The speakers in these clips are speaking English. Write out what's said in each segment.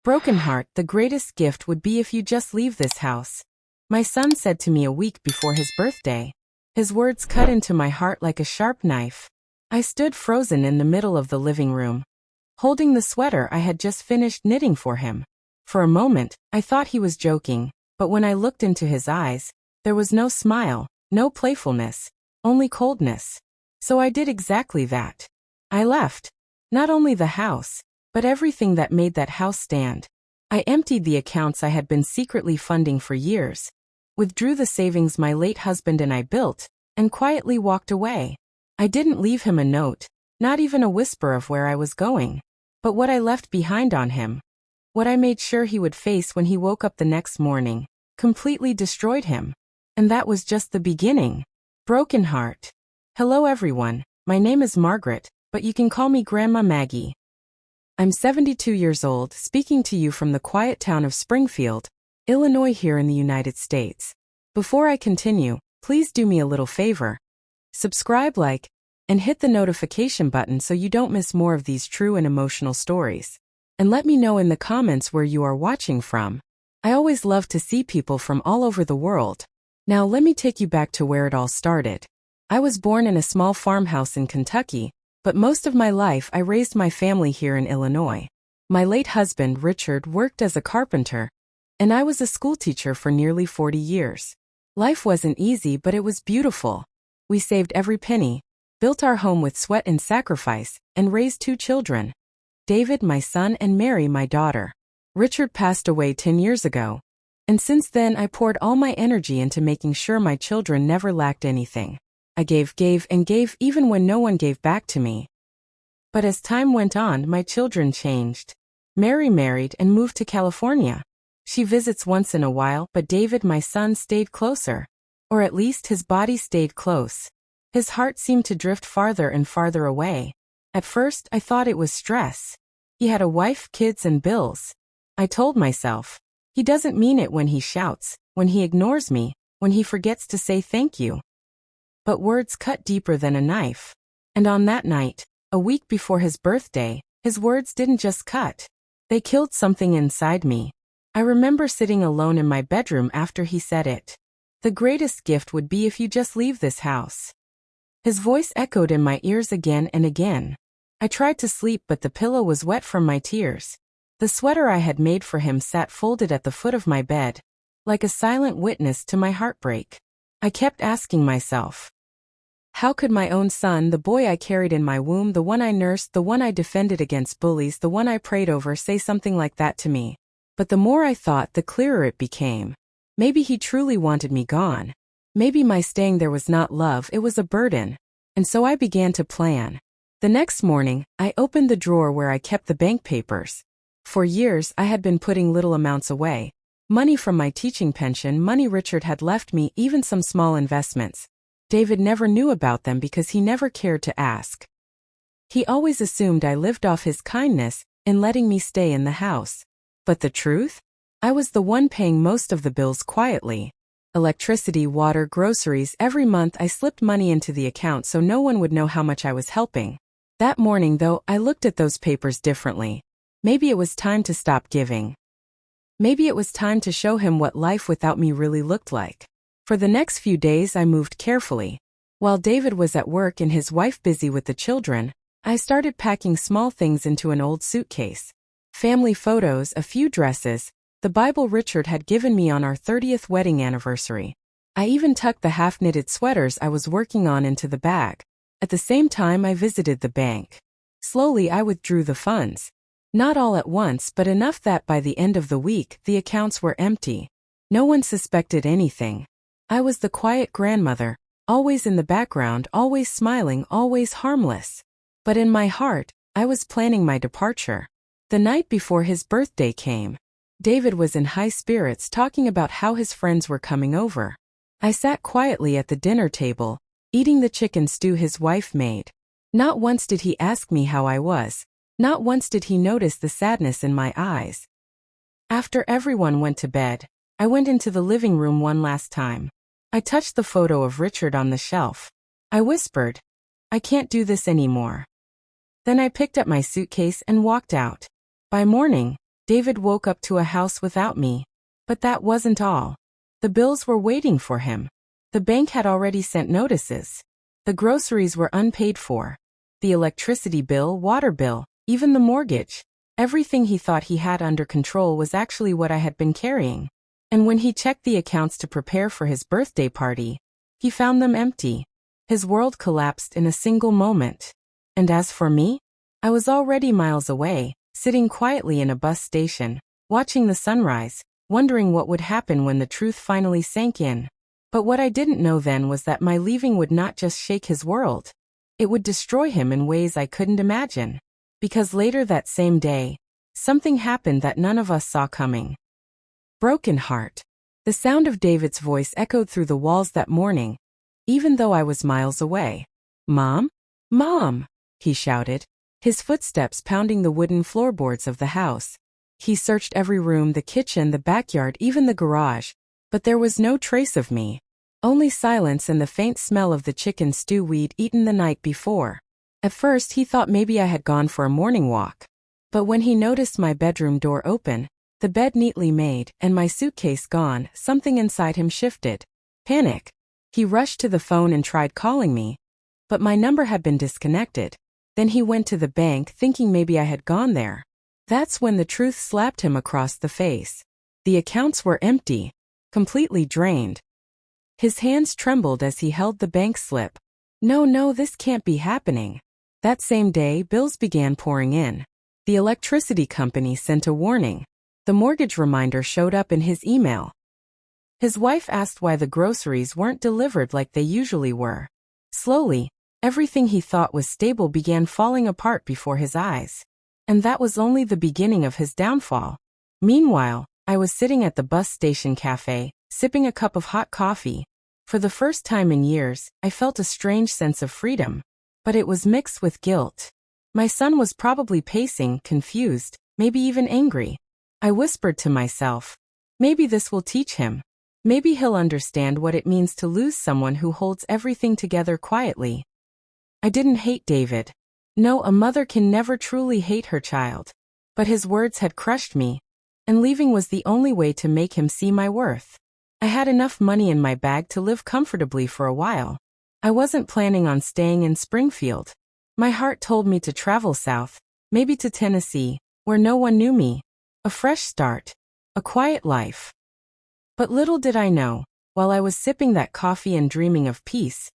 Broken heart, the greatest gift would be if you just leave this house. My son said to me a week before his birthday. His words cut into my heart like a sharp knife. I stood frozen in the middle of the living room, holding the sweater I had just finished knitting for him. For a moment, I thought he was joking, but when I looked into his eyes, there was no smile, no playfulness, only coldness. So I did exactly that. I left. Not only the house, but everything that made that house stand. I emptied the accounts I had been secretly funding for years, withdrew the savings my late husband and I built, and quietly walked away. I didn't leave him a note, not even a whisper of where I was going. But what I left behind on him, what I made sure he would face when he woke up the next morning, completely destroyed him. And that was just the beginning. Broken heart. Hello everyone, my name is Margaret, but you can call me Grandma Maggie. I'm 72 years old, speaking to you from the quiet town of Springfield, Illinois here in the United States. Before I continue, please do me a little favor. Subscribe, like, and hit the notification button so you don't miss more of these true and emotional stories. And let me know in the comments where you are watching from. I always love to see people from all over the world. Now let me take you back to where it all started. I was born in a small farmhouse in Kentucky, but most of my life I raised my family here in Illinois. My late husband, Richard, worked as a carpenter, and I was a schoolteacher for nearly 40 years. Life wasn't easy, but it was beautiful. We saved every penny, built our home with sweat and sacrifice, and raised 2 children. David, my son, and Mary, my daughter. Richard passed away 10 years ago, and since then I poured all my energy into making sure my children never lacked anything. I gave and gave even when no one gave back to me. But as time went on, my children changed. Mary married and moved to California. She visits once in a while, but David, my son, stayed closer. Or at least his body stayed close. His heart seemed to drift farther and farther away. At first, I thought it was stress. He had a wife, kids, and bills. I told myself, he doesn't mean it when he shouts, when he ignores me, when he forgets to say thank you. But words cut deeper than a knife. And on that night, a week before his birthday, his words didn't just cut. They killed something inside me. I remember sitting alone in my bedroom after he said it. The greatest gift would be if you just leave this house. His voice echoed in my ears again and again. I tried to sleep, but the pillow was wet from my tears. The sweater I had made for him sat folded at the foot of my bed, like a silent witness to my heartbreak. I kept asking myself, how could my own son, the boy I carried in my womb, the one I nursed, the one I defended against bullies, the one I prayed over, say something like that to me? But the more I thought, the clearer it became. Maybe he truly wanted me gone. Maybe my staying there was not love, it was a burden. And so I began to plan. The next morning, I opened the drawer where I kept the bank papers. For years, I had been putting little amounts away. Money from my teaching pension, money Richard had left me, even some small investments. David never knew about them because he never cared to ask. He always assumed I lived off his kindness in letting me stay in the house. But the truth? I was the one paying most of the bills quietly. Electricity, water, groceries, every month I slipped money into the account so no one would know how much I was helping. That morning, though, I looked at those papers differently. Maybe it was time to stop giving. Maybe it was time to show him what life without me really looked like. For the next few days I moved carefully. While David was at work and his wife busy with the children, I started packing small things into an old suitcase. Family photos, a few dresses, the Bible Richard had given me on our 30th wedding anniversary. I even tucked the half-knitted sweaters I was working on into the bag. At the same time I visited the bank. Slowly I withdrew the funds. Not all at once, but enough that by the end of the week the accounts were empty. No one suspected anything. I was the quiet grandmother, always in the background, always smiling, always harmless. But in my heart, I was planning my departure. The night before his birthday came, David was in high spirits talking about how his friends were coming over. I sat quietly at the dinner table, eating the chicken stew his wife made. Not once did he ask me how I was. Not once did he notice the sadness in my eyes. After everyone went to bed, I went into the living room one last time. I touched the photo of Richard on the shelf. I whispered, I can't do this anymore. Then I picked up my suitcase and walked out. By morning, David woke up to a house without me. But that wasn't all. The bills were waiting for him. The bank had already sent notices. The groceries were unpaid for. The electricity bill, water bill, even the mortgage. Everything he thought he had under control was actually what I had been carrying. And when he checked the accounts to prepare for his birthday party, he found them empty. His world collapsed in a single moment. And as for me, I was already miles away, sitting quietly in a bus station, watching the sunrise, wondering what would happen when the truth finally sank in. But what I didn't know then was that my leaving would not just shake his world. It would destroy him in ways I couldn't imagine. Because later that same day, something happened that none of us saw coming. Broken heart. The sound of David's voice echoed through the walls that morning, even though I was miles away. "Mom? Mom!" he shouted, his footsteps pounding the wooden floorboards of the house. He searched every room, the kitchen, the backyard, even the garage, but there was no trace of me. Only silence and the faint smell of the chicken stew we'd eaten the night before. At first he thought maybe I had gone for a morning walk. But when he noticed my bedroom door open, the bed neatly made, and my suitcase gone, something inside him shifted. Panic. He rushed to the phone and tried calling me. But my number had been disconnected. Then he went to the bank thinking maybe I had gone there. That's when the truth slapped him across the face. The accounts were empty, completely drained. His hands trembled as he held the bank slip. No, this can't be happening. That same day, bills began pouring in. The electricity company sent a warning. The mortgage reminder showed up in his email. His wife asked why the groceries weren't delivered like they usually were. Slowly, everything he thought was stable began falling apart before his eyes. And that was only the beginning of his downfall. Meanwhile, I was sitting at the bus station cafe, sipping a cup of hot coffee. For the first time in years, I felt a strange sense of freedom. But it was mixed with guilt. My son was probably pacing, confused, maybe even angry. I whispered to myself, maybe this will teach him. Maybe he'll understand what it means to lose someone who holds everything together quietly. I didn't hate David. No, a mother can never truly hate her child. But his words had crushed me, and leaving was the only way to make him see my worth. I had enough money in my bag to live comfortably for a while. I wasn't planning on staying in Springfield. My heart told me to travel south, maybe to Tennessee, where no one knew me. A fresh start. A quiet life. But little did I know, while I was sipping that coffee and dreaming of peace,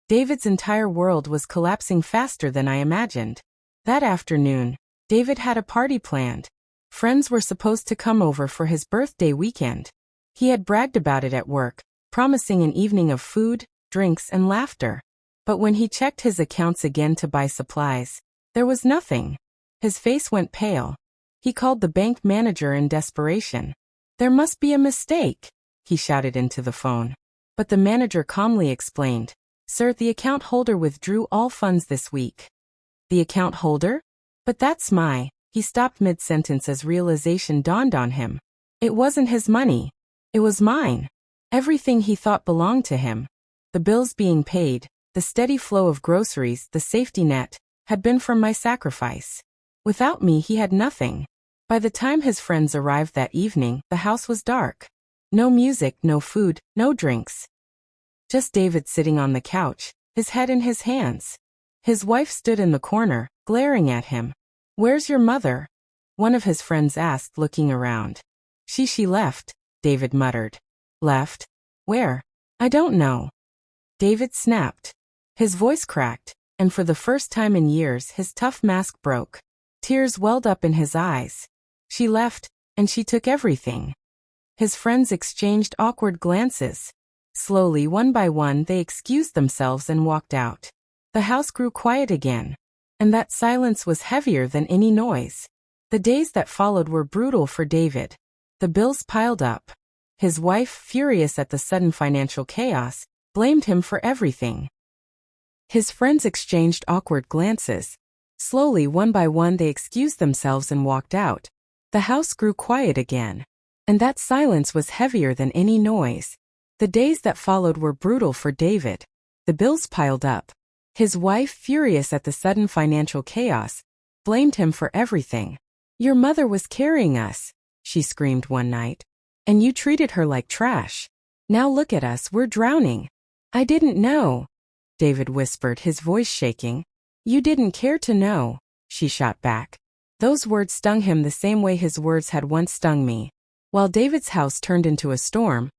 David's entire world was collapsing faster than I imagined. That afternoon, David had a party planned. Friends were supposed to come over for his birthday weekend. He had bragged about it at work, promising an evening of food, drinks, and laughter. But when he checked his accounts again to buy supplies, there was nothing. His face went pale. He called the bank manager in desperation. "There must be a mistake," he shouted into the phone. But the manager calmly explained, "Sir, the account holder withdrew all funds this week." "The account holder? But that's my..." He stopped mid-sentence as realization dawned on him. It wasn't his money. It was mine. Everything he thought belonged to him. The bills being paid, the steady flow of groceries, the safety net, had been from my sacrifice. Without me, he had nothing. By the time his friends arrived that evening, the house was dark. No music, no food, no drinks. Just David sitting on the couch, his head in his hands. His wife stood in the corner, glaring at him. "Where's your mother?" one of his friends asked, looking around. She left," David muttered. "Left? Where?" "I don't know." David snapped. His voice cracked, and for the first time in years his tough mask broke. Tears welled up in his eyes. "She left, and she took everything." His friends exchanged awkward glances. Slowly, one by one, they excused themselves and walked out. The house grew quiet again. And that silence was heavier than any noise. The days that followed were brutal for David. The bills piled up. His wife, furious at the sudden financial chaos, blamed him for everything. His friends exchanged awkward glances. Slowly, one by one, they excused themselves and walked out. The house grew quiet again. And that silence was heavier than any noise. The days that followed were brutal for David. The bills piled up. His wife, furious at the sudden financial chaos, blamed him for everything. Your mother was carrying us, she screamed one night. And you treated her like trash. Now look at us, we're drowning. I didn't know, David whispered, his voice shaking. You didn't care to know, she shot back. Those words stung him the same way his words had once stung me. While David's house turned into a storm,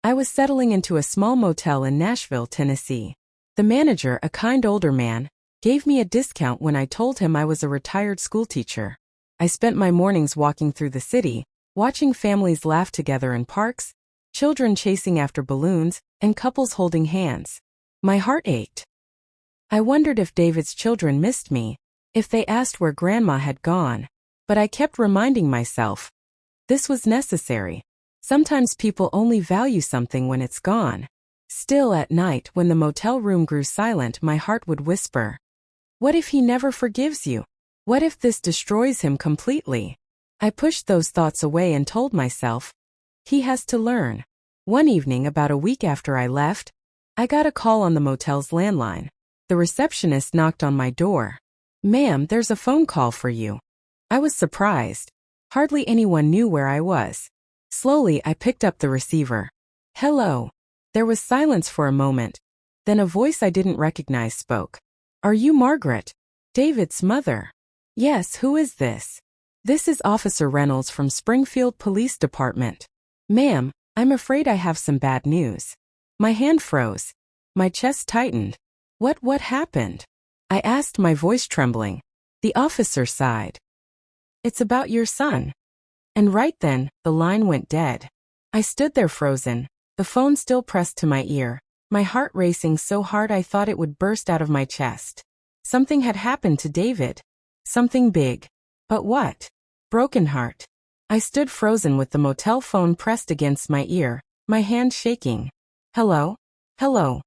I was settling into a small motel in Nashville, Tennessee. The manager, a kind older man, gave me a discount when I told him I was a retired schoolteacher. I spent my mornings walking through the city, watching families laugh together in parks, children chasing after balloons, and couples holding hands. My heart ached. I wondered if David's children missed me, if they asked where Grandma had gone. But I kept reminding myself, this was necessary. Sometimes people only value something when it's gone. Still at night, when the motel room grew silent, my heart would whisper, what if he never forgives you? What if this destroys him completely? I pushed those thoughts away and told myself, he has to learn. One evening, about a week after I left, I got a call on the motel's landline. The receptionist knocked on my door. Ma'am, there's a phone call for you. I was surprised. Hardly anyone knew where I was. Slowly, I picked up the receiver. Hello. There was silence for a moment. Then a voice I didn't recognize spoke. Are you Margaret? David's mother? Yes, who is this? This is Officer Reynolds from Springfield Police Department. Ma'am, I'm afraid I have some bad news. My hand froze. My chest tightened. What happened? I asked, my voice trembling. The officer sighed. It's about your son. And right then, the line went dead. I stood there frozen, the phone still pressed to my ear, my heart racing so hard I thought it would burst out of my chest. Something had happened to David. Something big. But what? Broken heart. I stood frozen with the motel phone pressed against my ear, my hand shaking. Hello? Hello?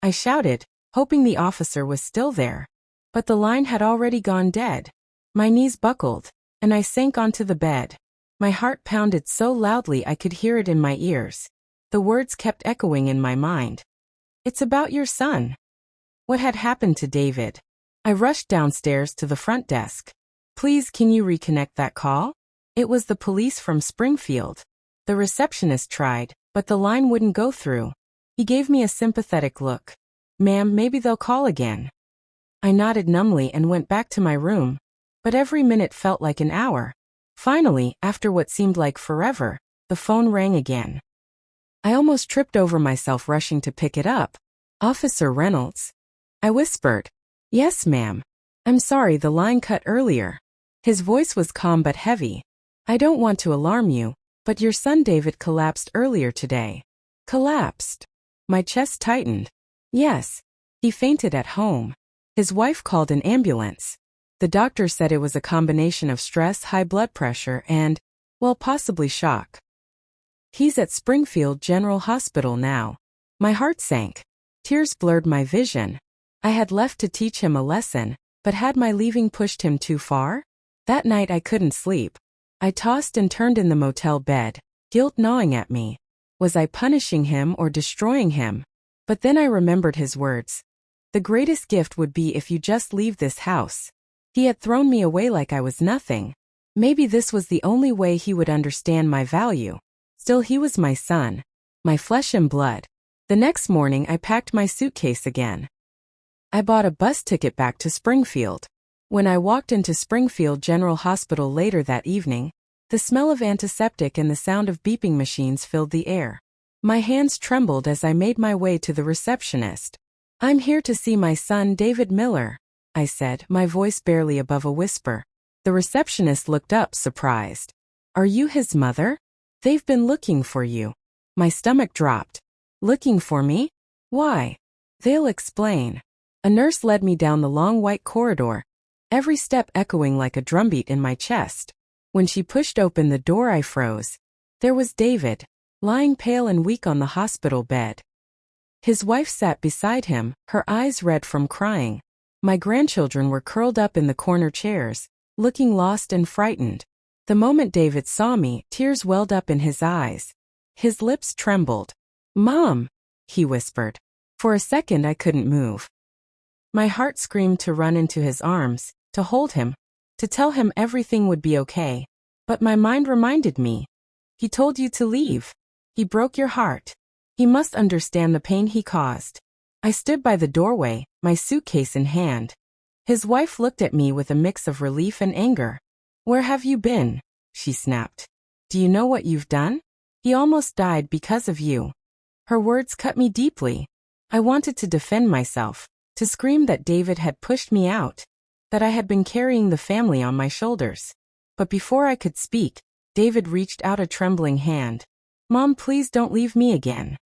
I shouted, hoping the officer was still there. But the line had already gone dead. My knees buckled, and I sank onto the bed. My heart pounded so loudly I could hear it in my ears. The words kept echoing in my mind. It's about your son. What had happened to David? I rushed downstairs to the front desk. Please, can you reconnect that call? It was the police from Springfield. The receptionist tried, but the line wouldn't go through. He gave me a sympathetic look. Ma'am, maybe they'll call again. I nodded numbly and went back to my room. But every minute felt like an hour. Finally, after what seemed like forever, the phone rang again. I almost tripped over myself rushing to pick it up. Officer Reynolds? I whispered. Yes, ma'am. I'm sorry, the line cut earlier. His voice was calm but heavy. I don't want to alarm you, but your son David collapsed earlier today. Collapsed? My chest tightened. Yes. He fainted at home. His wife called an ambulance. The doctor said it was a combination of stress, high blood pressure, and, well, possibly shock. He's at Springfield General Hospital now. My heart sank. Tears blurred my vision. I had left to teach him a lesson, but had my leaving pushed him too far? That night I couldn't sleep. I tossed and turned in the motel bed, guilt gnawing at me. Was I punishing him or destroying him? But then I remembered his words. The greatest gift would be if you just leave this house. He had thrown me away like I was nothing. Maybe this was the only way he would understand my value. Still, he was my son, my flesh and blood. The next morning I packed my suitcase again. I bought a bus ticket back to Springfield. When I walked into Springfield General Hospital later that evening, the smell of antiseptic and the sound of beeping machines filled the air. My hands trembled as I made my way to the receptionist. I'm here to see my son David Miller, I said, my voice barely above a whisper. The receptionist looked up, surprised. Are you his mother? They've been looking for you. My stomach dropped. Looking for me? Why? They'll explain. A nurse led me down the long white corridor, every step echoing like a drumbeat in my chest. When she pushed open the door, I froze. There was David, lying pale and weak on the hospital bed. His wife sat beside him, her eyes red from crying. My grandchildren were curled up in the corner chairs, looking lost and frightened. The moment David saw me, tears welled up in his eyes. His lips trembled. Mom, he whispered. For a second I couldn't move. My heart screamed to run into his arms, to hold him. to tell him everything would be okay. But my mind reminded me. He told you to leave. He broke your heart. He must understand the pain he caused. I stood by the doorway, my suitcase in hand. His wife looked at me with a mix of relief and anger. Where have you been? She snapped. Do you know what you've done? He almost died because of you. Her words cut me deeply. I wanted to defend myself, to scream that David had pushed me out, that I had been carrying the family on my shoulders. But before I could speak, David reached out a trembling hand. Mom, please don't leave me again.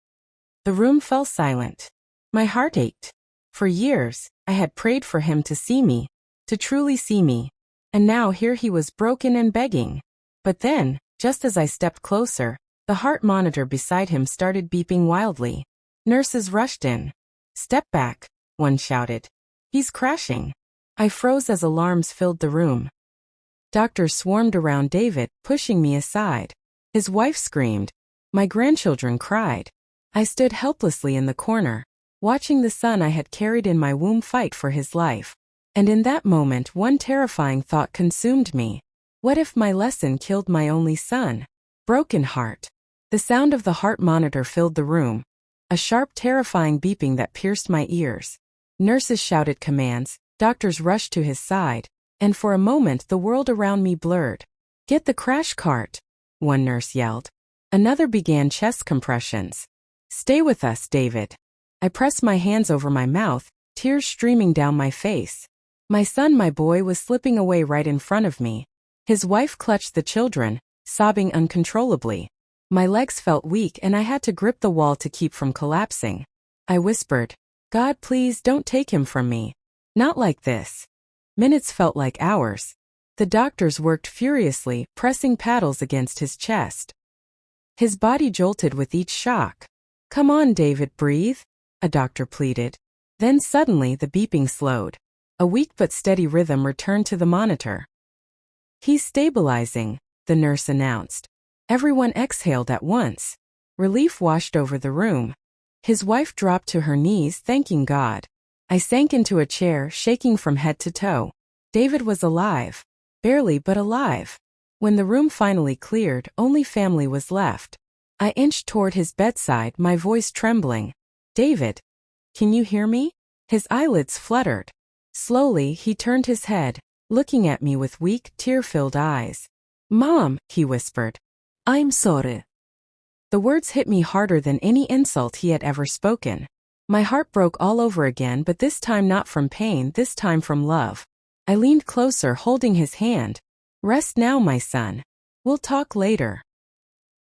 The room fell silent. My heart ached. For years, I had prayed for him to see me, to truly see me. And now here he was broken and begging. But then, just as I stepped closer, the heart monitor beside him started beeping wildly. Nurses rushed in. Step back, one shouted. He's crashing. I froze as alarms filled the room. Doctors swarmed around David, pushing me aside. His wife screamed. My grandchildren cried. I stood helplessly in the corner, watching the son I had carried in my womb fight for his life. And in that moment, one terrifying thought consumed me. What if my lesson killed my only son? Broken heart. The sound of the heart monitor filled the room. A sharp, terrifying beeping that pierced my ears. Nurses shouted commands, doctors rushed to his side, and for a moment the world around me blurred. Get the crash cart, one nurse yelled. Another began chest compressions. Stay with us, David. I pressed my hands over my mouth, tears streaming down my face. My son, my boy, was slipping away right in front of me. His wife clutched the children, sobbing uncontrollably. My legs felt weak and I had to grip the wall to keep from collapsing. I whispered, God, please don't take him from me. Not like this. Minutes felt like hours. The doctors worked furiously, pressing paddles against his chest. His body jolted with each shock. Come on, David, breathe, a doctor pleaded. Then suddenly the beeping slowed. A weak but steady rhythm returned to the monitor. He's stabilizing, the nurse announced. Everyone exhaled at once. Relief washed over the room. His wife dropped to her knees, thanking God. I sank into a chair, shaking from head to toe. David was alive. Barely, but alive. When the room finally cleared, only family was left. I inched toward his bedside, my voice trembling. David, can you hear me? His eyelids fluttered. Slowly, he turned his head, looking at me with weak, tear-filled eyes. Mom, he whispered. I'm sorry. The words hit me harder than any insult he had ever spoken. My heart broke all over again, but this time not from pain, this time from love. I leaned closer, holding his hand. Rest now, my son. We'll talk later.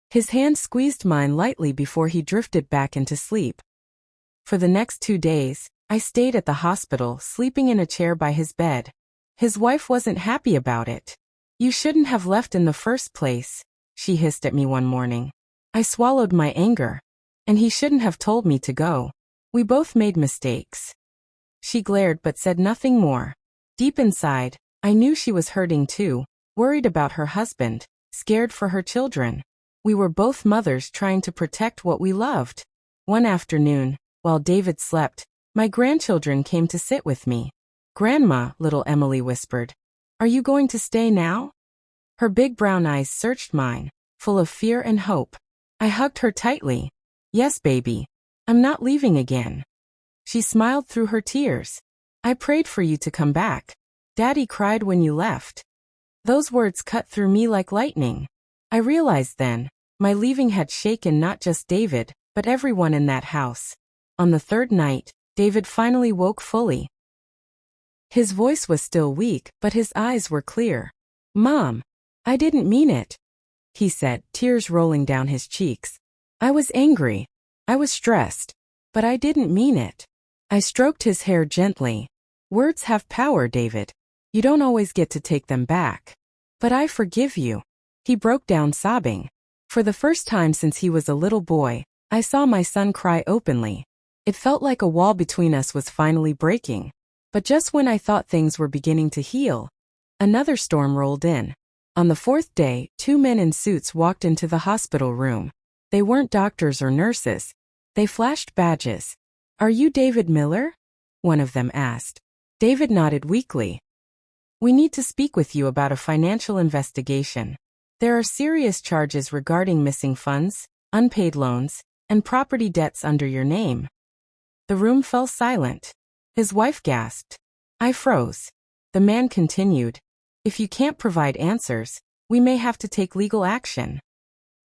His hand squeezed mine lightly before he drifted back into sleep. For the next 2 days, I stayed at the hospital, sleeping in a chair by his bed. His wife wasn't happy about it. You shouldn't have left in the first place, she hissed at me one morning. I swallowed my anger. And he shouldn't have told me to go. We both made mistakes. She glared but said nothing more. Deep inside, I knew she was hurting too, worried about her husband, scared for her children. We were both mothers trying to protect what we loved. One afternoon, while David slept, my grandchildren came to sit with me. Grandma, little Emily whispered. Are you going to stay now? Her big brown eyes searched mine, full of fear and hope. I hugged her tightly. Yes, baby. I'm not leaving again. She smiled through her tears. I prayed for you to come back. Daddy cried when you left. Those words cut through me like lightning. I realized then, my leaving had shaken not just David, but everyone in that house. On the third night, David finally woke fully. His voice was still weak, but his eyes were clear. Mom, I didn't mean it, he said, tears rolling down his cheeks. I was angry. I was stressed. But I didn't mean it. I stroked his hair gently. Words have power, David. You don't always get to take them back. But I forgive you. He broke down sobbing. For the first time since he was a little boy, I saw my son cry openly. It felt like a wall between us was finally breaking. But just when I thought things were beginning to heal, another storm rolled in. On the fourth day, 2 men in suits walked into the hospital room. They weren't doctors or nurses. They flashed badges. Are you David Miller? One of them asked. David nodded weakly. We need to speak with you about a financial investigation. There are serious charges regarding missing funds, unpaid loans, and property debts under your name." The room fell silent. His wife gasped. I froze. The man continued, "If you can't provide answers, we may have to take legal action."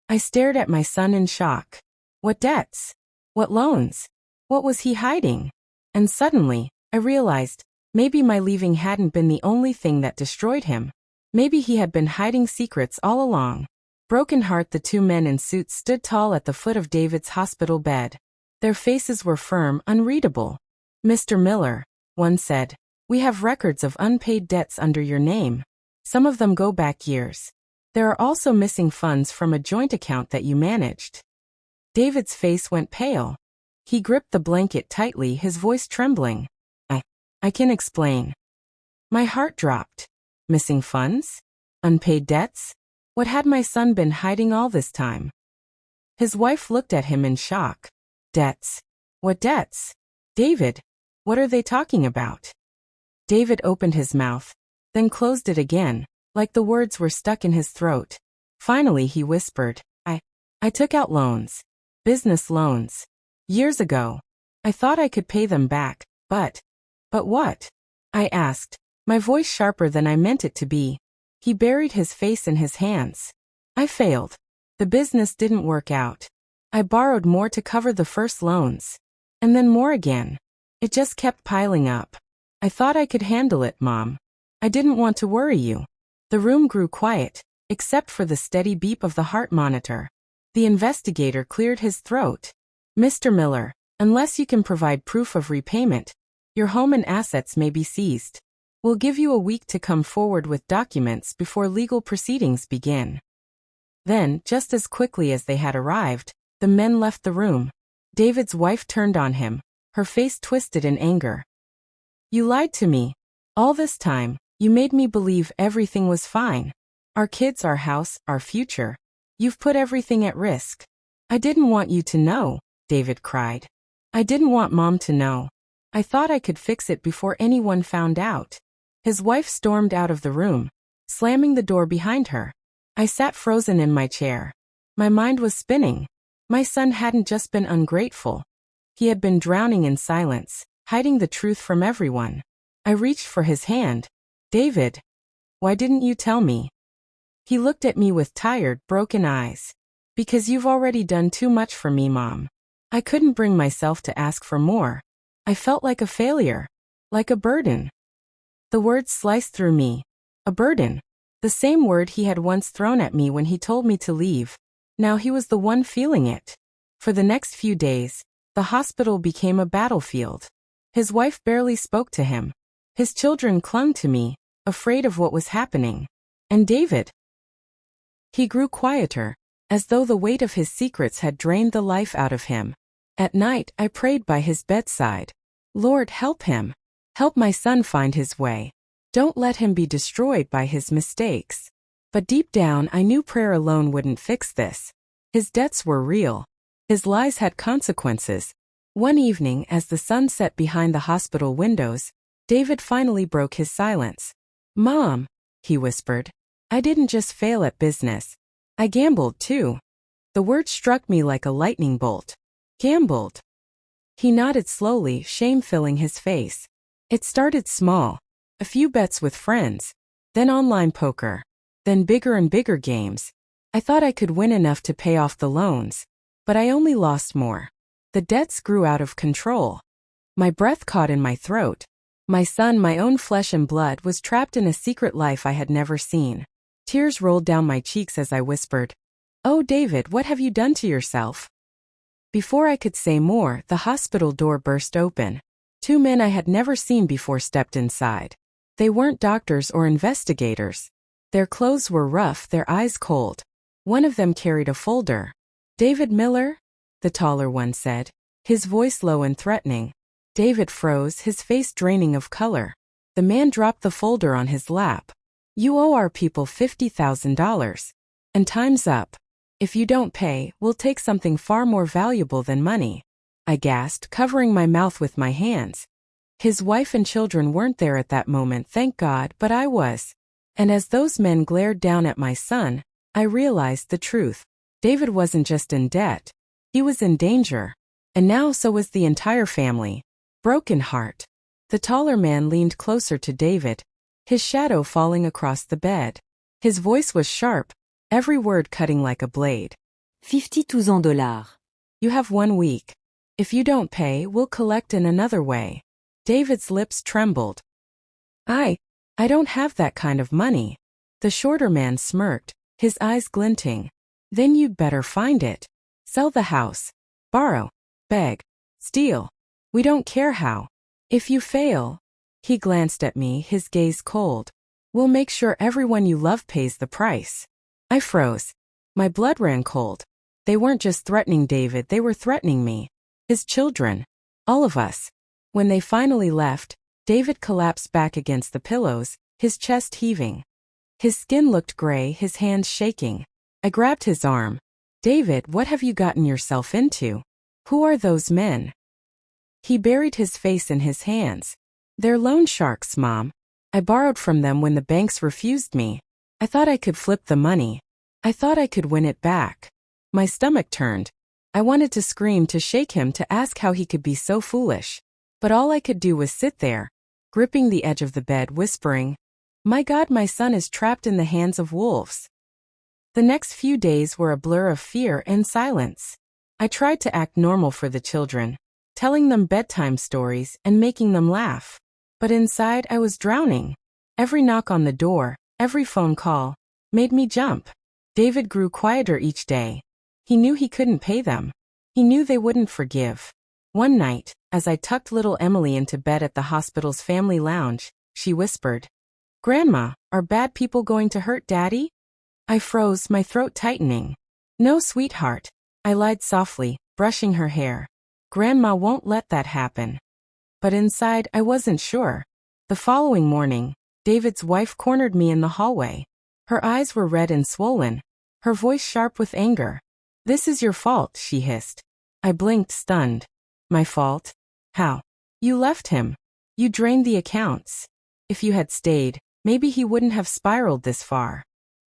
I stared at my son in shock. What debts? What loans? What was he hiding? And suddenly, I realized, maybe my leaving hadn't been the only thing that destroyed him. Maybe he had been hiding secrets all along. Broken heart, the two men in suits stood tall at the foot of David's hospital bed. Their faces were firm, unreadable. "Mr. Miller," one said, "we have records of unpaid debts under your name. Some of them go back years. There are also missing funds from a joint account that you managed." David's face went pale. He gripped the blanket tightly, his voice trembling. I can explain." My heart dropped. Missing funds? Unpaid debts? What had my son been hiding all this time? His wife looked at him in shock. "Debts? What debts? David, what are they talking about?" David opened his mouth, then closed it again, like the words were stuck in his throat. Finally he whispered, I took out loans. Business loans. Years ago. I thought I could pay them back, but what?" I asked, my voice sharper than I meant it to be. He buried his face in his hands. "I failed. The business didn't work out. I borrowed more to cover the first loans. And then more again. It just kept piling up. I thought I could handle it, Mom. I didn't want to worry you." The room grew quiet, except for the steady beep of the heart monitor. The investigator cleared his throat. "Mr. Miller, unless you can provide proof of repayment, your home and assets may be seized. We'll give you a week to come forward with documents before legal proceedings begin." Then, just as quickly as they had arrived, the men left the room. David's wife turned on him, her face twisted in anger. "You lied to me. All this time, you made me believe everything was fine. Our kids, our house, our future. You've put everything at risk." "I didn't want you to know," David cried. "I didn't want Mom to know. I thought I could fix it before anyone found out." His wife stormed out of the room, slamming the door behind her. I sat frozen in my chair. My mind was spinning. My son hadn't just been ungrateful. He had been drowning in silence, hiding the truth from everyone. I reached for his hand. "David, why didn't you tell me?" He looked at me with tired, broken eyes. "Because you've already done too much for me, Mom. I couldn't bring myself to ask for more. I felt like a failure. Like a burden." The word sliced through me. A burden. The same word he had once thrown at me when he told me to leave. Now he was the one feeling it. For the next few days, the hospital became a battlefield. His wife barely spoke to him. His children clung to me, afraid of what was happening. And David? He grew quieter, as though the weight of his secrets had drained the life out of him. At night, I prayed by his bedside. "Lord, help him. Help my son find his way. Don't let him be destroyed by his mistakes." But deep down, I knew prayer alone wouldn't fix this. His debts were real. His lies had consequences. One evening, as the sun set behind the hospital windows, David finally broke his silence. "Mom," he whispered, "I didn't just fail at business. I gambled too." The word struck me like a lightning bolt. Gambled. He nodded slowly, shame filling his face. "It started small. A few bets with friends. Then online poker. Then bigger and bigger games. I thought I could win enough to pay off the loans. But I only lost more. The debts grew out of control." My breath caught in my throat. My son, my own flesh and blood, was trapped in a secret life I had never seen. Tears rolled down my cheeks as I whispered, "Oh, David, what have you done to yourself?" Before I could say more, the hospital door burst open. Two men I had never seen before stepped inside. They weren't doctors or investigators. Their clothes were rough, their eyes cold. One of them carried a folder. "David Miller?" the taller one said, his voice low and threatening. David froze, his face draining of color. The man dropped the folder on his lap. "You owe our people $50,000. And time's up. If you don't pay, we'll take something far more valuable than money." I gasped, covering my mouth with my hands. His wife and children weren't there at that moment, thank God, but I was. And as those men glared down at my son, I realized the truth. David wasn't just in debt. He was in danger. And now so was the entire family. Broken heart. The taller man leaned closer to David, his shadow falling across the bed. His voice was sharp, every word cutting like a blade. 52 dollars. You have 1 week. If you don't pay, we'll collect in another way. David's lips trembled. I don't have that kind of money. The shorter man smirked, his eyes glinting. Then you'd better find it. Sell the house. Borrow. Beg. Steal. We don't care how. If you fail, he glanced at me, his gaze cold. We'll make sure everyone you love pays the price. I froze. My blood ran cold. They weren't just threatening David, they were threatening me. His children. All of us. When they finally left, David collapsed back against the pillows, his chest heaving. His skin looked gray, his hands shaking. I grabbed his arm. David, what have you gotten yourself into? Who are those men? He buried his face in his hands. They're loan sharks, Mom. I borrowed from them when the banks refused me. I thought I could flip the money. I thought I could win it back. My stomach turned. I wanted to scream, to shake him, to ask how he could be so foolish. But all I could do was sit there, gripping the edge of the bed, whispering, "My God, my son is trapped in the hands of wolves." The next few days were a blur of fear and silence. I tried to act normal for the children, telling them bedtime stories and making them laugh. But inside I was drowning. Every knock on the door, every phone call, made me jump. David grew quieter each day. He knew he couldn't pay them. He knew they wouldn't forgive. One night, as I tucked little Emily into bed at the hospital's family lounge, she whispered, "Grandma, are bad people going to hurt Daddy?" I froze, my throat tightening. "No, sweetheart," I lied softly, brushing her hair. "Grandma won't let that happen." But inside, I wasn't sure. The following morning, David's wife cornered me in the hallway. Her eyes were red and swollen, her voice sharp with anger. "This is your fault," she hissed. I blinked, stunned. "My fault? How?" "You left him. You drained the accounts. If you had stayed, maybe he wouldn't have spiraled this far."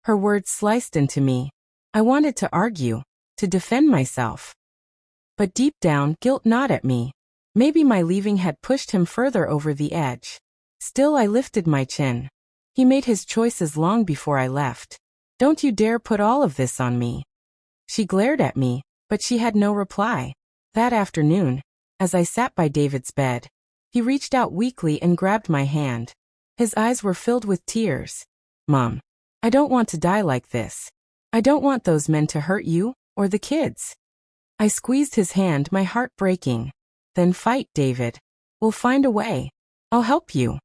Her words sliced into me. I wanted to argue, to defend myself. But deep down, guilt gnawed at me. Maybe my leaving had pushed him further over the edge. Still, I lifted my chin. He made his choices long before I left. "Don't you dare put all of this on me." She glared at me, but she had no reply. That afternoon, as I sat by David's bed, he reached out weakly and grabbed my hand. His eyes were filled with tears. "Mom, I don't want to die like this. I don't want those men to hurt you, or the kids." I squeezed his hand, my heart breaking. "Then fight, David. We'll find a way. I'll help you."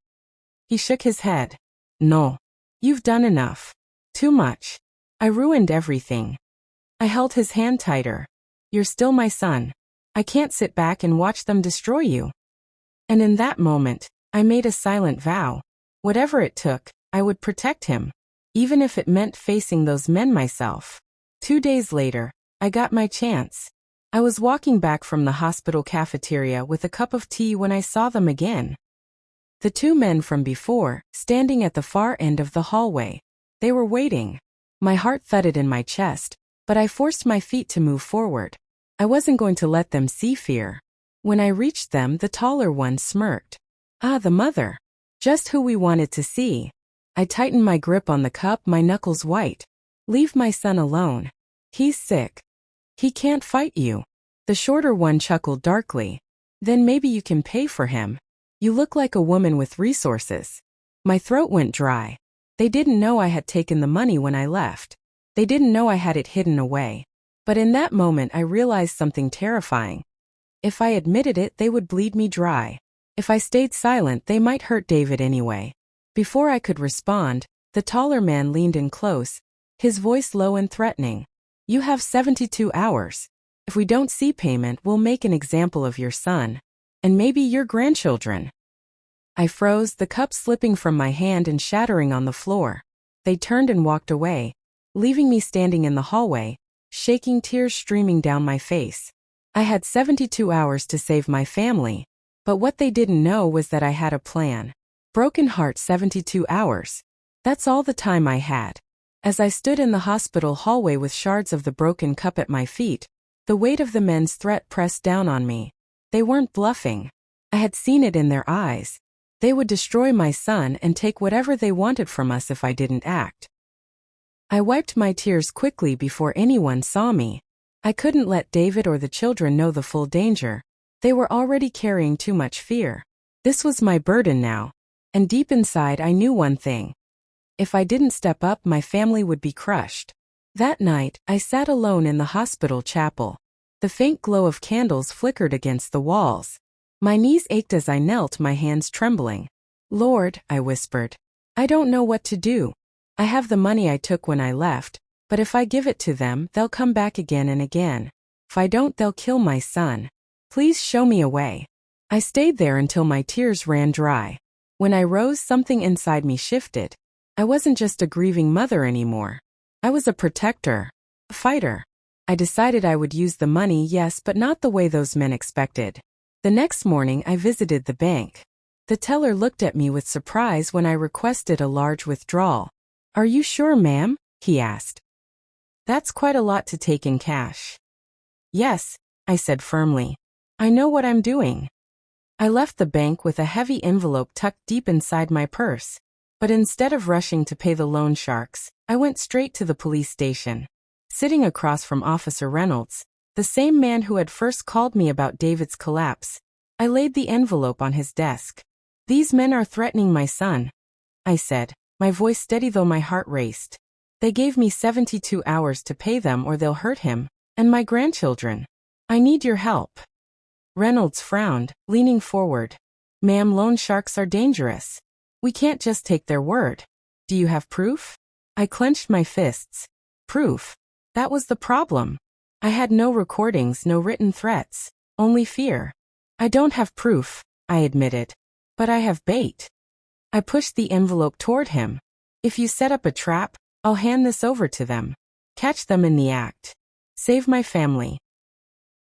He shook his head. "No. You've done enough. Too much. I ruined everything." I held his hand tighter. "You're still my son. I can't sit back and watch them destroy you." And in that moment, I made a silent vow. Whatever it took, I would protect him, even if it meant facing those men myself. 2 days later, I got my chance. I was walking back from the hospital cafeteria with a cup of tea when I saw them again. The 2 men from before, standing at the far end of the hallway. They were waiting. My heart thudded in my chest, but I forced my feet to move forward. I wasn't going to let them see fear. When I reached them, the taller one smirked. "Ah, the mother. Just who we wanted to see." I tightened my grip on the cup, my knuckles white. "Leave my son alone. He's sick. He can't fight you." The shorter one chuckled darkly. "Then maybe you can pay for him. You look like a woman with resources." My throat went dry. They didn't know I had taken the money when I left. They didn't know I had it hidden away. But in that moment I realized something terrifying. If I admitted it, they would bleed me dry. If I stayed silent, they might hurt David anyway. Before I could respond, the taller man leaned in close, his voice low and threatening. "You have 72 hours. If we don't see payment, we'll make an example of your son. And maybe your grandchildren." I froze, the cup slipping from my hand and shattering on the floor. They turned and walked away, leaving me standing in the hallway, shaking, tears streaming down my face. I had 72 hours to save my family. But what they didn't know was that I had a plan. Broken heart 72 hours. That's all the time I had. As I stood in the hospital hallway with shards of the broken cup at my feet, the weight of the men's threat pressed down on me. They weren't bluffing. I had seen it in their eyes. They would destroy my son and take whatever they wanted from us if I didn't act. I wiped my tears quickly before anyone saw me. I couldn't let David or the children know the full danger. They were already carrying too much fear. This was my burden now. And deep inside I knew one thing. If I didn't step up, my family would be crushed. That night, I sat alone in the hospital chapel. The faint glow of candles flickered against the walls. My knees ached as I knelt, my hands trembling. "Lord," I whispered, "I don't know what to do. I have the money I took when I left, but if I give it to them, they'll come back again and again. If I don't, they'll kill my son. Please show me a way." I stayed there until my tears ran dry. When I rose, something inside me shifted. I wasn't just a grieving mother anymore. I was a protector, a fighter. I decided I would use the money, yes, but not the way those men expected. The next morning, I visited the bank. The teller looked at me with surprise when I requested a large withdrawal. "Are you sure, ma'am?" he asked. "That's quite a lot to take in cash." "Yes," I said firmly. "I know what I'm doing." I left the bank with a heavy envelope tucked deep inside my purse. But instead of rushing to pay the loan sharks, I went straight to the police station. Sitting across from Officer Reynolds, the same man who had first called me about David's collapse, I laid the envelope on his desk. "These men are threatening my son," I said, my voice steady though my heart raced. "They gave me 72 hours to pay them or they'll hurt him, and my grandchildren. I need your help." Reynolds frowned, leaning forward. "Ma'am, loan sharks are dangerous. We can't just take their word. Do you have proof?" I clenched my fists. Proof? That was the problem. I had no recordings, no written threats, only fear. "I don't have proof," I admitted. "But I have bait." I pushed the envelope toward him. "If you set up a trap, I'll hand this over to them. Catch them in the act. Save my family."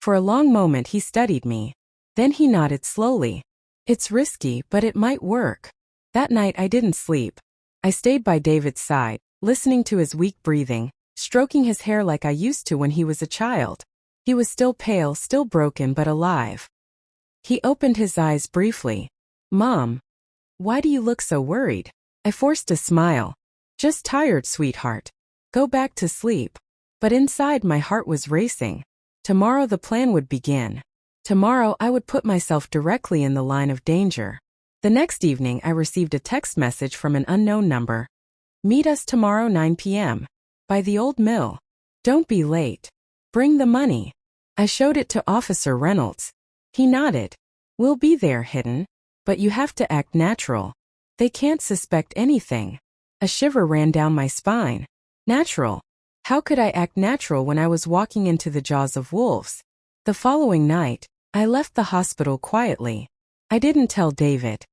For a long moment he studied me. Then he nodded slowly. "It's risky, but it might work." That night I didn't sleep. I stayed by David's side, listening to his weak breathing, stroking his hair like I used to when he was a child. He was still pale, still broken, but alive. He opened his eyes briefly. "Mom, why do you look so worried?" I forced a smile. "Just tired, sweetheart. Go back to sleep." But inside my heart was racing. Tomorrow the plan would begin. Tomorrow I would put myself directly in the line of danger. The next evening I received a text message from an unknown number. "Meet us tomorrow 9 p.m. by the old mill. Don't be late. Bring the money." I showed it to Officer Reynolds. He nodded. "We'll be there, Hidden. But you have to act natural. They can't suspect anything." A shiver ran down my spine. Natural? How could I act natural when I was walking into the jaws of wolves? The following night, I left the hospital quietly. I didn't tell David.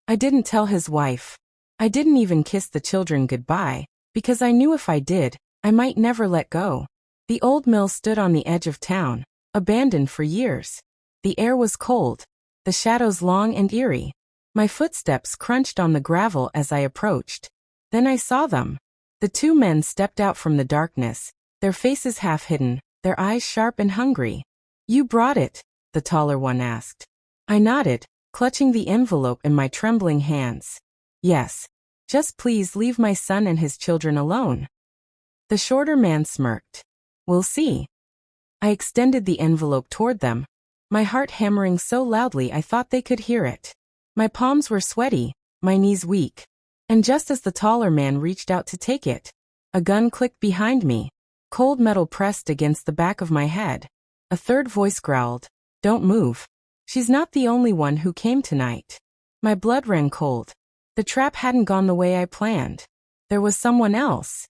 I didn't tell his wife. I didn't even kiss the children goodbye, because I knew if I did, I might never let go. The old mill stood on the edge of town, abandoned for years. The air was cold, the shadows long and eerie. My footsteps crunched on the gravel as I approached. Then I saw them. The two men stepped out from the darkness, their faces half hidden, their eyes sharp and hungry. "You brought it?" the taller one asked. I nodded, clutching the envelope in my trembling hands. "Yes. Just please leave my son and his children alone." The shorter man smirked. "We'll see." I extended the envelope toward them, my heart hammering so loudly I thought they could hear it. My palms were sweaty, my knees weak. And just as the taller man reached out to take it, a gun clicked behind me. Cold metal pressed against the back of my head. A third voice growled, "Don't move. She's not the only one who came tonight." My blood ran cold. The trap hadn't gone the way I planned. There was someone else.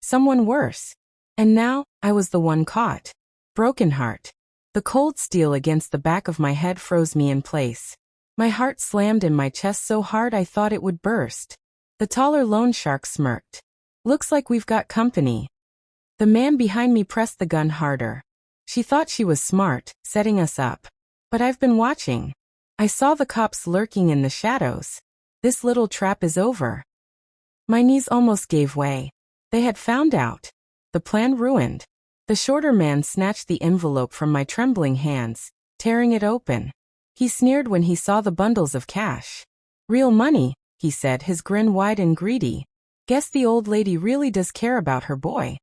Someone worse. And now, I was the one caught. Broken heart. The cold steel against the back of my head froze me in place. My heart slammed in my chest so hard I thought it would burst. The taller loan shark smirked. "Looks like we've got company." The man behind me pressed the gun harder. "She thought she was smart, setting us up. But I've been watching. I saw the cops lurking in the shadows. This little trap is over. My knees almost gave way. They had found out. The plan ruined. The shorter man snatched the envelope from my trembling hands, tearing it open. He sneered when he saw the bundles of cash. Real money, he said, his grin wide and greedy. Guess the old lady really does care about her boy.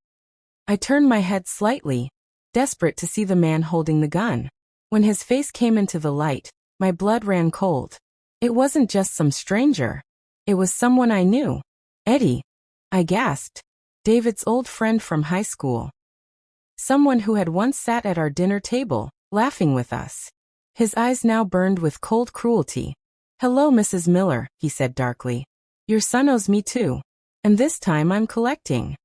I turned my head slightly, desperate to see the man holding the gun. When his face came into the light, my blood ran cold. It wasn't just some stranger. It was someone I knew. Eddie, I gasped. David's old friend from high school. Someone who had once sat at our dinner table, laughing with us. His eyes now burned with cold cruelty. Hello, Mrs. Miller, he said darkly. Your son owes me too. And this time I'm collecting.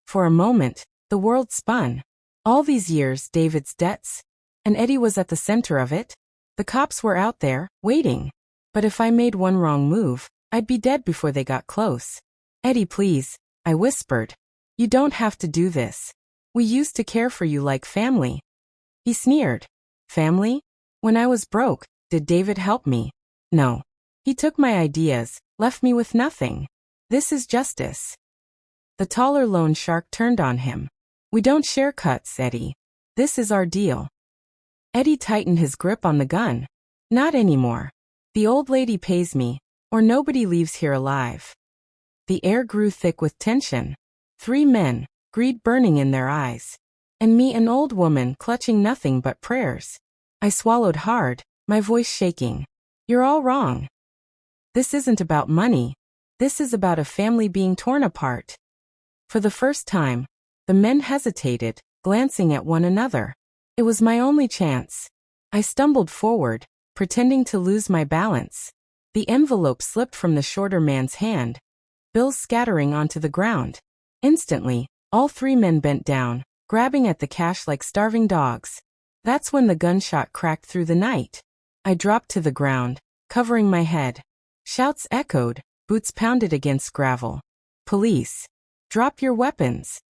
For a moment, the world spun. All these years, David's debts. And Eddie was at the center of it. The cops were out there, waiting. But if I made one wrong move, I'd be dead before they got close. Eddie, please, I whispered. You don't have to do this. We used to care for you like family. He sneered. Family? When I was broke, did David help me? No. He took my ideas, left me with nothing. This is justice. The taller loan shark turned on him. We don't share cuts, Eddie. This is our deal. Eddie tightened his grip on the gun. Not anymore. The old lady pays me, or nobody leaves here alive. The air grew thick with tension. 3 men, greed burning in their eyes. And me, an old woman, clutching nothing but prayers. I swallowed hard, my voice shaking. You're all wrong. This isn't about money. This is about a family being torn apart. For the first time, the men hesitated, glancing at one another. It was my only chance. I stumbled forward, pretending to lose my balance. The envelope slipped from the shorter man's hand, bills scattering onto the ground. Instantly, all 3 men bent down, grabbing at the cash like starving dogs. That's when the gunshot cracked through the night. I dropped to the ground, covering my head. Shouts echoed, boots pounded against gravel. Police! Drop your weapons!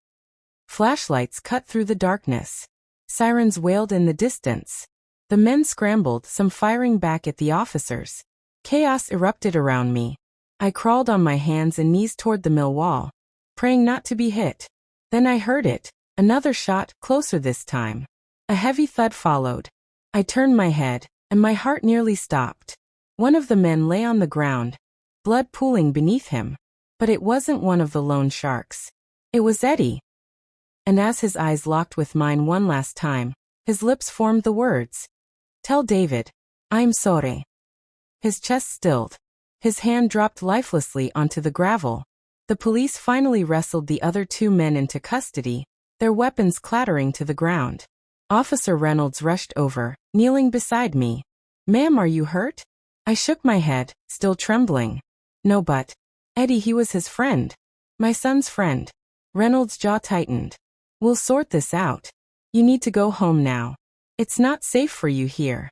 Flashlights cut through the darkness. Sirens wailed in the distance. The men scrambled, some firing back at the officers. Chaos erupted around me. I crawled on my hands and knees toward the mill wall, praying not to be hit. Then I heard it. Another shot, closer this time. A heavy thud followed. I turned my head, and my heart nearly stopped. One of the men lay on the ground, blood pooling beneath him. But it wasn't one of the loan sharks. It was Eddie. And as his eyes locked with mine one last time, his lips formed the words. Tell David, I'm sorry. His chest stilled. His hand dropped lifelessly onto the gravel. The police finally wrestled the other 2 men into custody, their weapons clattering to the ground. Officer Reynolds rushed over, kneeling beside me. Ma'am, are you hurt? I shook my head, still trembling. No, but Eddie, he was his friend. My son's friend. Reynolds' jaw tightened. We'll sort this out. You need to go home now. It's not safe for you here.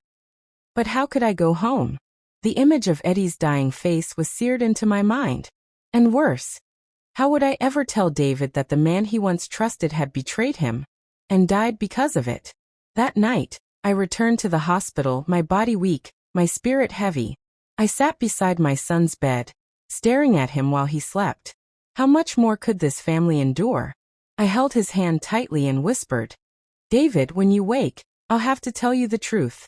But how could I go home? The image of Eddie's dying face was seared into my mind. And worse, how would I ever tell David that the man he once trusted had betrayed him and died because of it? That night, I returned to the hospital, my body weak, my spirit heavy. I sat beside my son's bed, staring at him while he slept. How much more could this family endure? I held his hand tightly and whispered, David, when you wake, I'll have to tell you the truth.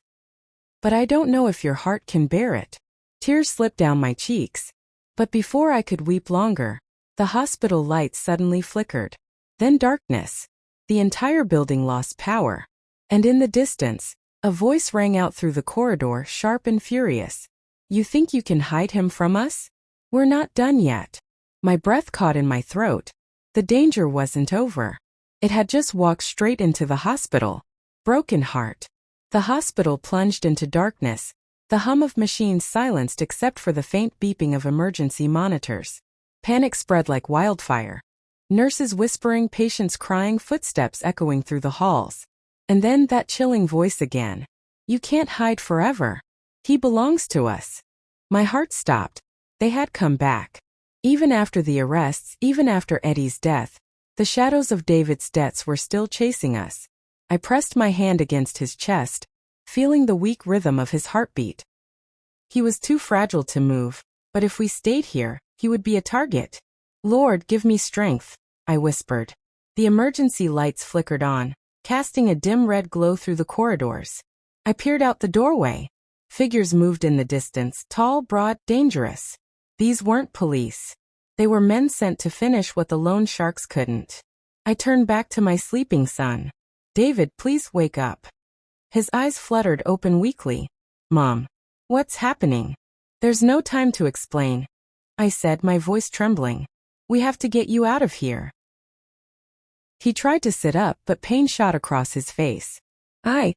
But I don't know if your heart can bear it. Tears slipped down my cheeks. But before I could weep longer, the hospital lights suddenly flickered. Then darkness. The entire building lost power. And in the distance, a voice rang out through the corridor, sharp and furious. You think you can hide him from us? We're not done yet. My breath caught in my throat. The danger wasn't over. It had just walked straight into the hospital. Broken heart. The hospital plunged into darkness, the hum of machines silenced except for the faint beeping of emergency monitors. Panic spread like wildfire. Nurses whispering, patients crying, footsteps echoing through the halls. And then that chilling voice again. You can't hide forever. He belongs to us. My heart stopped. They had come back. Even after the arrests, even after Eddie's death, the shadows of David's debts were still chasing us. I pressed my hand against his chest, feeling the weak rhythm of his heartbeat. He was too fragile to move, but if we stayed here, he would be a target. Lord, give me strength, I whispered. The emergency lights flickered on, casting a dim red glow through the corridors. I peered out the doorway. Figures moved in the distance, tall, broad, dangerous. These weren't police. They were men sent to finish what the loan sharks couldn't. I turned back to my sleeping son. David, please wake up. His eyes fluttered open weakly. Mom. What's happening? There's no time to explain, I said, my voice trembling. We have to get you out of here. He tried to sit up, but pain shot across his face. I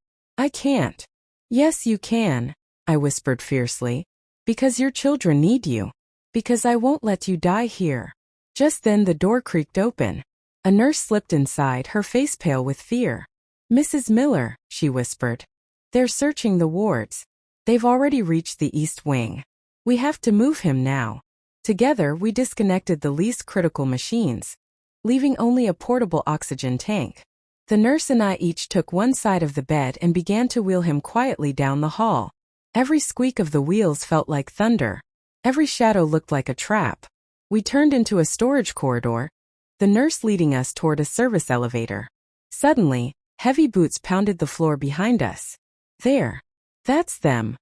can't. Yes, you can, I whispered fiercely. Because your children need you. Because I won't let you die here. Just then the door creaked open. A nurse slipped inside, her face pale with fear. Mrs. Miller, she whispered. They're searching the wards. They've already reached the East Wing. We have to move him now. Together, we disconnected the least critical machines, leaving only a portable oxygen tank. The nurse and I each took one side of the bed and began to wheel him quietly down the hall. Every squeak of the wheels felt like thunder. Every shadow looked like a trap. We turned into a storage corridor, the nurse leading us toward a service elevator. Suddenly, heavy boots pounded the floor behind us. There. That's them.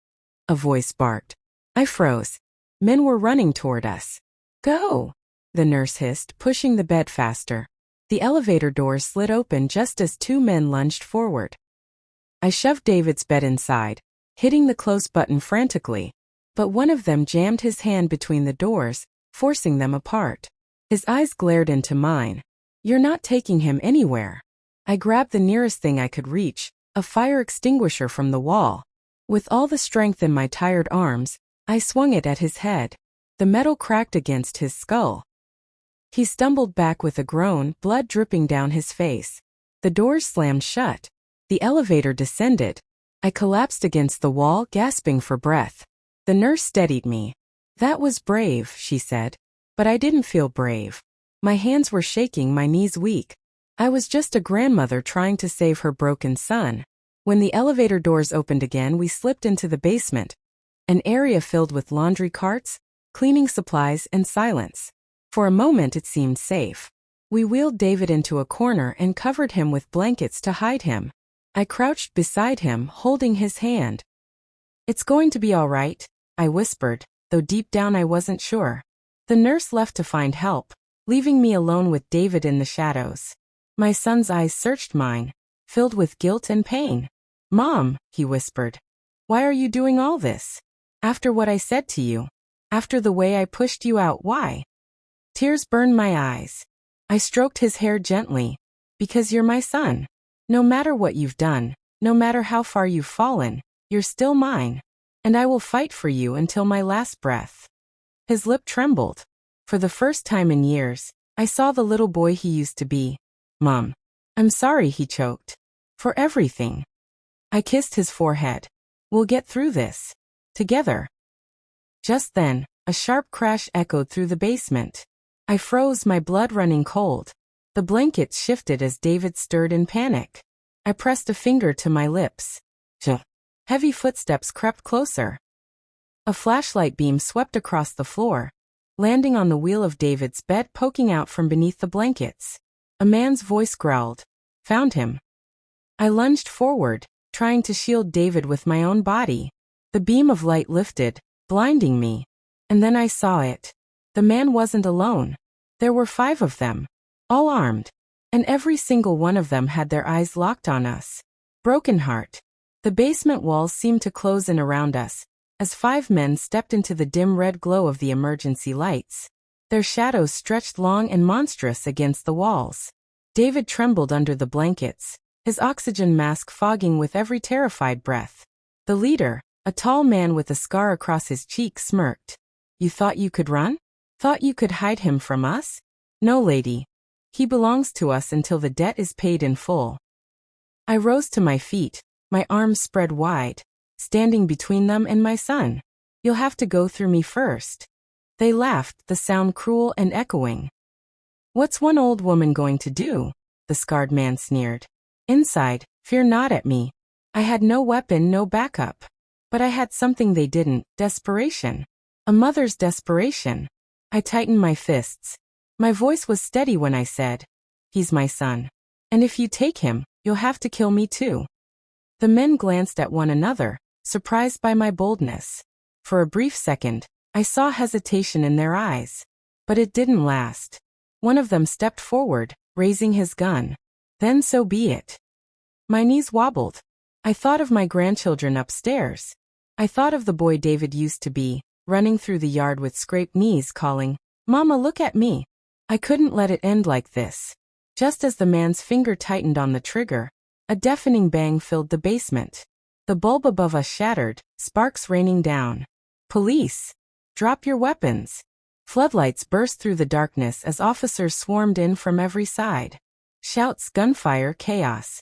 A voice barked. I froze. Men were running toward us. Go, the nurse hissed, pushing the bed faster. The elevator doors slid open just as two men lunged forward. I shoved David's bed inside, hitting the close button frantically. But one of them jammed his hand between the doors, forcing them apart. His eyes glared into mine. You're not taking him anywhere. I grabbed the nearest thing I could reach, a fire extinguisher from the wall. With all the strength in my tired arms, I swung it at his head. The metal cracked against his skull. He stumbled back with a groan, blood dripping down his face. The doors slammed shut. The elevator descended. I collapsed against the wall, gasping for breath. The nurse steadied me. That was brave, she said. But I didn't feel brave. My hands were shaking, my knees weak. I was just a grandmother trying to save her broken son. When the elevator doors opened again, we slipped into the basement. An area filled with laundry carts, cleaning supplies, and silence. For a moment it seemed safe. We wheeled David into a corner and covered him with blankets to hide him. I crouched beside him, holding his hand. It's going to be all right, I whispered, though deep down I wasn't sure. The nurse left to find help, leaving me alone with David in the shadows. My son's eyes searched mine, filled with guilt and pain. Mom, he whispered. Why are you doing all this? After what I said to you. After the way I pushed you out, why? Tears burned my eyes. I stroked his hair gently. Because you're my son. No matter what you've done, no matter how far you've fallen, you're still mine. And I will fight for you until my last breath. His lip trembled. For the first time in years, I saw the little boy he used to be. Mom. I'm sorry, he choked. For everything. I kissed his forehead. We'll get through this. Together. Just then, a sharp crash echoed through the basement. I froze, my blood running cold. The blankets shifted as David stirred in panic. I pressed a finger to my lips. Heavy footsteps crept closer. A flashlight beam swept across the floor, landing on the wheel of David's bed, poking out from beneath the blankets. A man's voice growled. Found him. I lunged forward, trying to shield David with my own body. The beam of light lifted, blinding me. And then I saw it. The man wasn't alone. There were 5 of them, all armed. And every single one of them had their eyes locked on us. Broken heart. The basement walls seemed to close in around us, as 5 men stepped into the dim red glow of the emergency lights. Their shadows stretched long and monstrous against the walls. David trembled under the blankets, his oxygen mask fogging with every terrified breath. The leader, a tall man with a scar across his cheek, smirked. You thought you could run? Thought you could hide him from us? No, lady. He belongs to us until the debt is paid in full. I rose to my feet, my arms spread wide, standing between them and my son. You'll have to go through me first. They laughed, the sound cruel and echoing. What's one old woman going to do? The scarred man sneered. Inside, fear not at me. I had no weapon, no backup. But I had something they didn't: desperation. A mother's desperation. I tightened my fists. My voice was steady when I said, "He's my son. And if you take him, you'll have to kill me too." The men glanced at one another, surprised by my boldness. For a brief second, I saw hesitation in their eyes. But it didn't last. One of them stepped forward, raising his gun. Then so be it. My knees wobbled. I thought of my grandchildren upstairs. I thought of the boy David used to be, running through the yard with scraped knees calling, "Mama, look at me." I couldn't let it end like this. Just as the man's finger tightened on the trigger, a deafening bang filled the basement. The bulb above us shattered, sparks raining down. "Police! Drop your weapons!" Floodlights burst through the darkness as officers swarmed in from every side. Shouts, gunfire, chaos.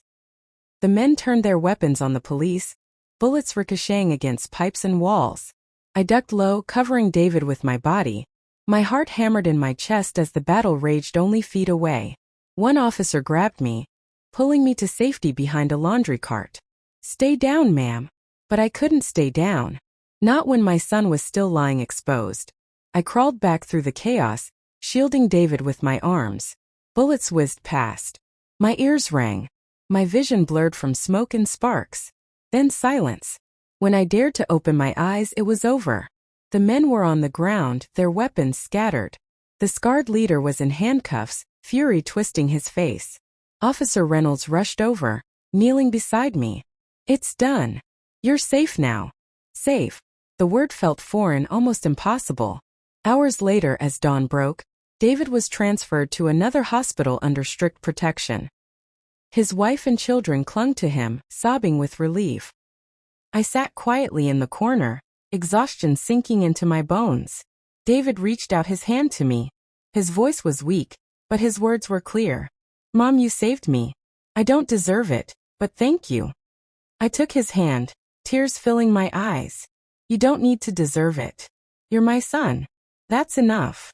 The men turned their weapons on the police, bullets ricocheting against pipes and walls. I ducked low, covering David with my body. My heart hammered in my chest as the battle raged only feet away. One officer grabbed me, pulling me to safety behind a laundry cart. "Stay down, ma'am." But I couldn't stay down. Not when my son was still lying exposed. I crawled back through the chaos, shielding David with my arms. Bullets whizzed past. My ears rang. My vision blurred from smoke and sparks. Then silence. When I dared to open my eyes, it was over. The men were on the ground, their weapons scattered. The scarred leader was in handcuffs, fury twisting his face. Officer Reynolds rushed over, kneeling beside me. "It's done. You're safe now." Safe. The word felt foreign, almost impossible. Hours later, as dawn broke, David was transferred to another hospital under strict protection. His wife and children clung to him, sobbing with relief. I sat quietly in the corner, exhaustion sinking into my bones. David reached out his hand to me. His voice was weak, but his words were clear. "Mom, you saved me. I don't deserve it, but thank you." I took his hand, tears filling my eyes. "You don't need to deserve it. You're my son. That's enough."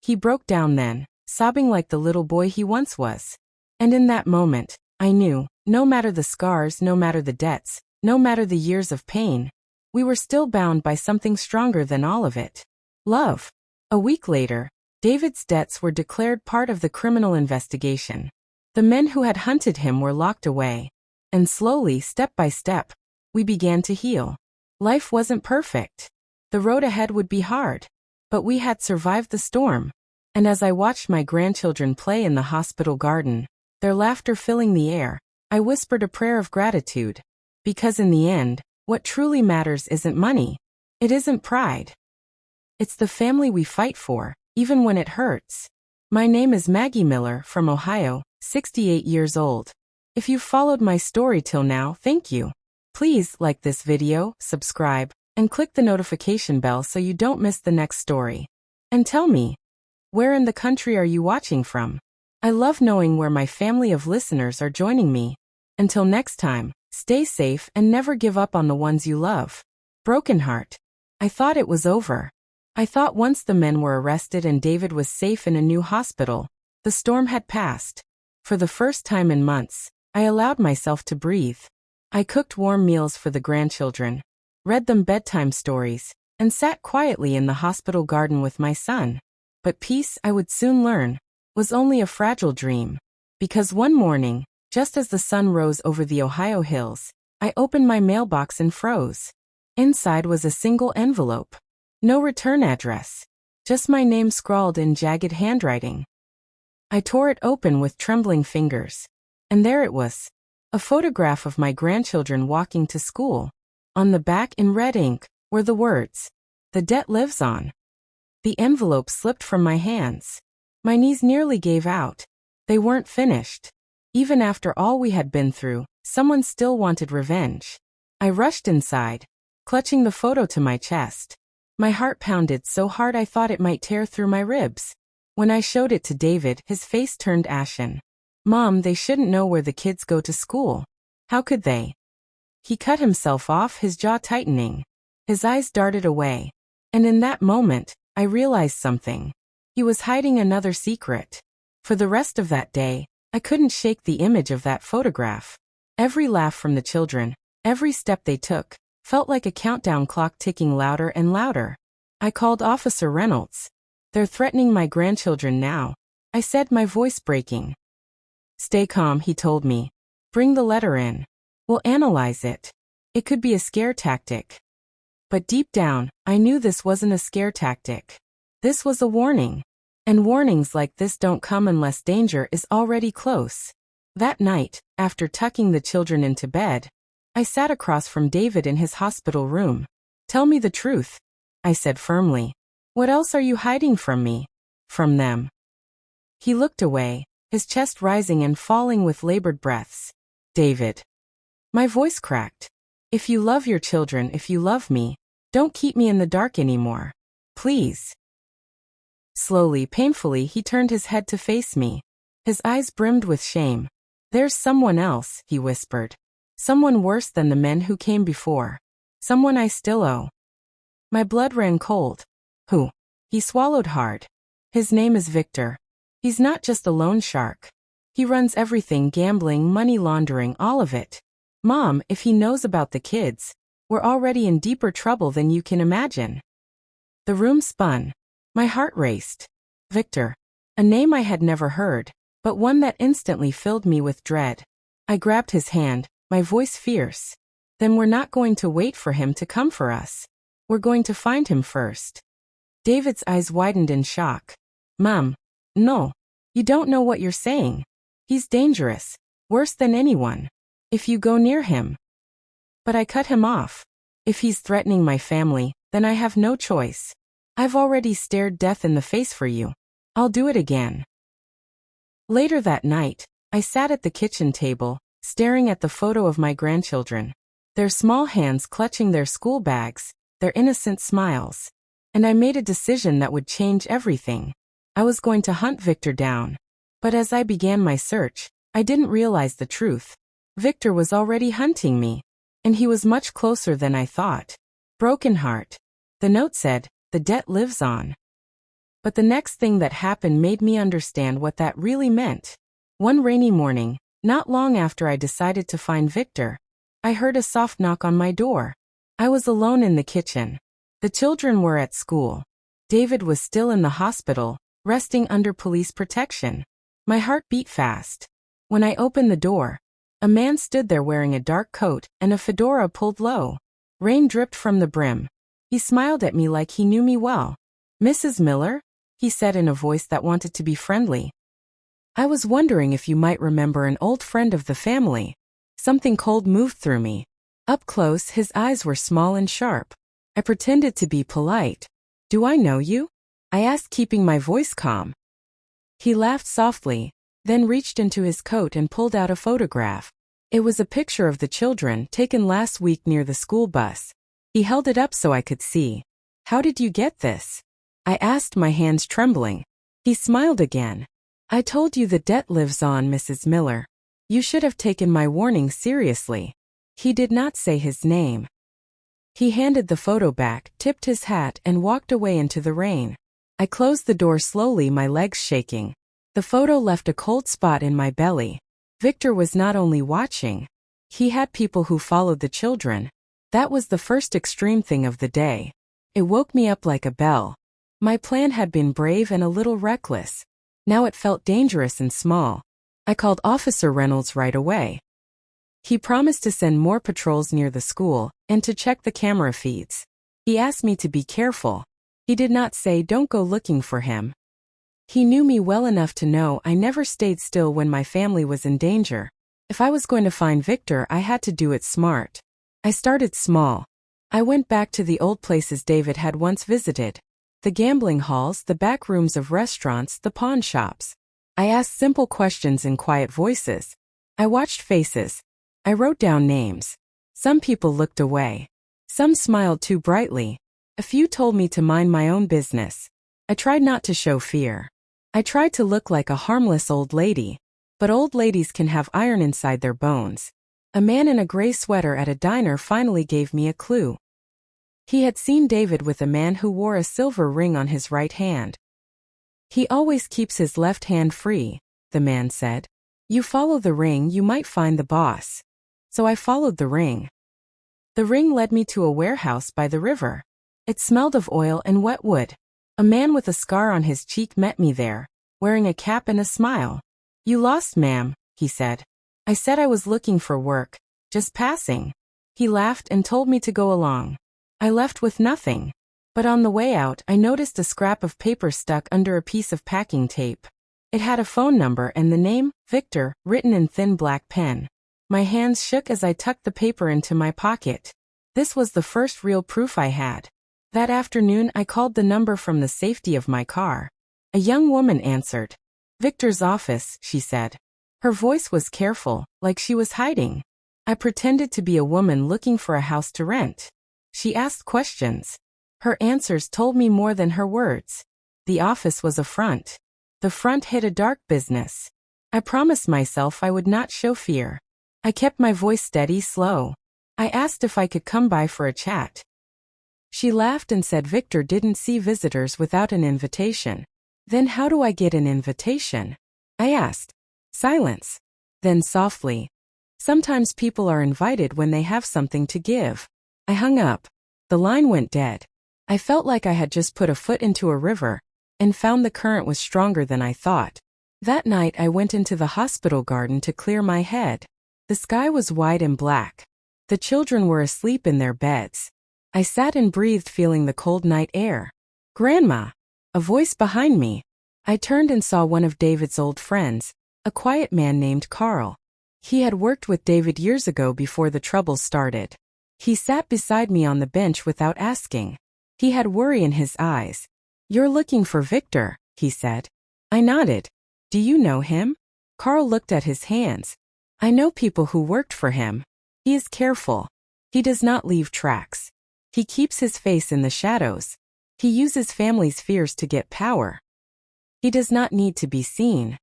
He broke down then, sobbing like the little boy he once was. And in that moment, I knew, no matter the scars, no matter the debts, no matter the years of pain, we were still bound by something stronger than all of it: love. A week later, David's debts were declared part of the criminal investigation. The men who had hunted him were locked away. And slowly, step by step, we began to heal. Life wasn't perfect. The road ahead would be hard. But we had survived the storm. And as I watched my grandchildren play in the hospital garden, their laughter filling the air, I whispered a prayer of gratitude. Because in the end, what truly matters isn't money. It isn't pride. It's the family we fight for, even when it hurts. My name is Maggie Miller from Ohio, 68 years old. If you've followed my story till now, thank you. Please like this video, subscribe, and click the notification bell so you don't miss the next story. And tell me, where in the country are you watching from? I love knowing where my family of listeners are joining me. Until next time, stay safe and never give up on the ones you love. Broken heart. I thought it was over. I thought once the men were arrested and David was safe in a new hospital, the storm had passed. For the first time in months, I allowed myself to breathe. I cooked warm meals for the grandchildren, read them bedtime stories, and sat quietly in the hospital garden with my son. But peace, I would soon learn, was only a fragile dream. Because one morning, just as the sun rose over the Ohio hills, I opened my mailbox and froze. Inside was a single envelope. No return address. Just my name scrawled in jagged handwriting. I tore it open with trembling fingers. And there it was. A photograph of my grandchildren walking to school. On the back in red ink were the words, "The debt lives on." The envelope slipped from my hands. My knees nearly gave out. They weren't finished. Even after all we had been through, someone still wanted revenge. I rushed inside, clutching the photo to my chest. My heart pounded so hard I thought it might tear through my ribs. When I showed it to David, his face turned ashen. "Mom, they shouldn't know where the kids go to school. How could they?" He cut himself off, his jaw tightening. His eyes darted away. And in that moment, I realized something. He was hiding another secret. For the rest of that day, I couldn't shake the image of that photograph. Every laugh from the children, every step they took, Felt like a countdown clock ticking louder and louder. I called Officer Reynolds. They're threatening my grandchildren now, I said, my voice breaking. Stay calm, he told me. Bring the letter in. We'll analyze it. It could be a scare tactic. But deep down, I knew this wasn't a scare tactic. This was a warning. And warnings like this don't come unless danger is already close. That night, after tucking the children into bed, I sat across from David in his hospital room. Tell me the truth, I said firmly. What else are you hiding from me? From them? He looked away, his chest rising and falling with labored breaths. David. My voice cracked. If you love your children, if you love me, don't keep me in the dark anymore. Please. Slowly, painfully, he turned his head to face me. His eyes brimmed with shame. There's someone else, he whispered. Someone worse than the men who came before. Someone I still owe. My blood ran cold. Who? He swallowed hard. His name is Victor. He's not just a loan shark. He runs everything, gambling, money laundering, all of it. Mom, if he knows about the kids, we're already in deeper trouble than you can imagine. The room spun. My heart raced. Victor. A name I had never heard, but one that instantly filled me with dread. I grabbed his hand, my voice fierce. Then we're not going to wait for him to come for us. We're going to find him first. David's eyes widened in shock. Mom. No. You don't know what you're saying. He's dangerous. Worse than anyone. If you go near him. But I cut him off. If he's threatening my family, then I have no choice. I've already stared death in the face for you. I'll do it again. Later that night, I sat at the kitchen table, staring at the photo of my grandchildren. Their small hands clutching their school bags, their innocent smiles. And I made a decision that would change everything. I was going to hunt Victor down. But as I began my search, I didn't realize the truth. Victor was already hunting me. And he was much closer than I thought. Broken heart. The note said, the debt lives on. But the next thing that happened made me understand what that really meant. One rainy morning, not long after I decided to find Victor, I heard a soft knock on my door. I was alone in the kitchen. The children were at school. David was still in the hospital, resting under police protection. My heart beat fast. When I opened the door, a man stood there wearing a dark coat and a fedora pulled low. Rain dripped from the brim. He smiled at me like he knew me well. Mrs. Miller? He said in a voice that wanted to be friendly. I was wondering if you might remember an old friend of the family. Something cold moved through me. Up close, his eyes were small and sharp. I pretended to be polite. Do I know you? I asked, keeping my voice calm. He laughed softly, then reached into his coat and pulled out a photograph. It was a picture of the children taken last week near the school bus. He held it up so I could see. How did you get this? I asked, my hands trembling. He smiled again. I told you the debt lives on, Mrs. Miller. You should have taken my warning seriously. He did not say his name. He handed the photo back, tipped his hat, and walked away into the rain. I closed the door slowly, my legs shaking. The photo left a cold spot in my belly. Victor was not only watching. He had people who followed the children. That was the first extreme thing of the day. It woke me up like a bell. My plan had been brave and a little reckless. Now it felt dangerous and small. I called Officer Reynolds right away. He promised to send more patrols near the school and to check the camera feeds. He asked me to be careful. He did not say don't go looking for him. He knew me well enough to know I never stayed still when my family was in danger. If I was going to find Victor, I had to do it smart. I started small. I went back to the old places David had once visited. The gambling halls, the back rooms of restaurants, the pawn shops. I asked simple questions in quiet voices. I watched faces. I wrote down names. Some people looked away. Some smiled too brightly. A few told me to mind my own business. I tried not to show fear. I tried to look like a harmless old lady. But old ladies can have iron inside their bones. A man in a gray sweater at a diner finally gave me a clue. He had seen David with a man who wore a silver ring on his right hand. He always keeps his left hand free, the man said. You follow the ring, you might find the boss. So I followed the ring. The ring led me to a warehouse by the river. It smelled of oil and wet wood. A man with a scar on his cheek met me there, wearing a cap and a smile. "You lost, ma'am," he said. I said I was looking for work, just passing. He laughed and told me to go along. I left with nothing. But on the way out, I noticed a scrap of paper stuck under a piece of packing tape. It had a phone number and the name, Victor, written in thin black pen. My hands shook as I tucked the paper into my pocket. This was the first real proof I had. That afternoon, I called the number from the safety of my car. A young woman answered. "Victor's office," she said. Her voice was careful, like she was hiding. I pretended to be a woman looking for a house to rent. She asked questions. Her answers told me more than her words. The office was a front. The front hid a dark business. I promised myself I would not show fear. I kept my voice steady, slow. I asked if I could come by for a chat. She laughed and said Victor didn't see visitors without an invitation. "Then how do I get an invitation?" I asked. Silence. Then softly. "Sometimes people are invited when they have something to give." I hung up. The line went dead. I felt like I had just put a foot into a river and found the current was stronger than I thought. That night I went into the hospital garden to clear my head. The sky was wide and black. The children were asleep in their beds. I sat and breathed, feeling the cold night air. "Grandma!" A voice behind me. I turned and saw one of David's old friends, a quiet man named Carl. He had worked with David years ago before the troubles started. He sat beside me on the bench without asking. He had worry in his eyes. "You're looking for Victor," he said. I nodded. "Do you know him?" Carl looked at his hands. "I know people who worked for him. He is careful. He does not leave tracks. He keeps his face in the shadows. He uses family's fears to get power. He does not need to be seen.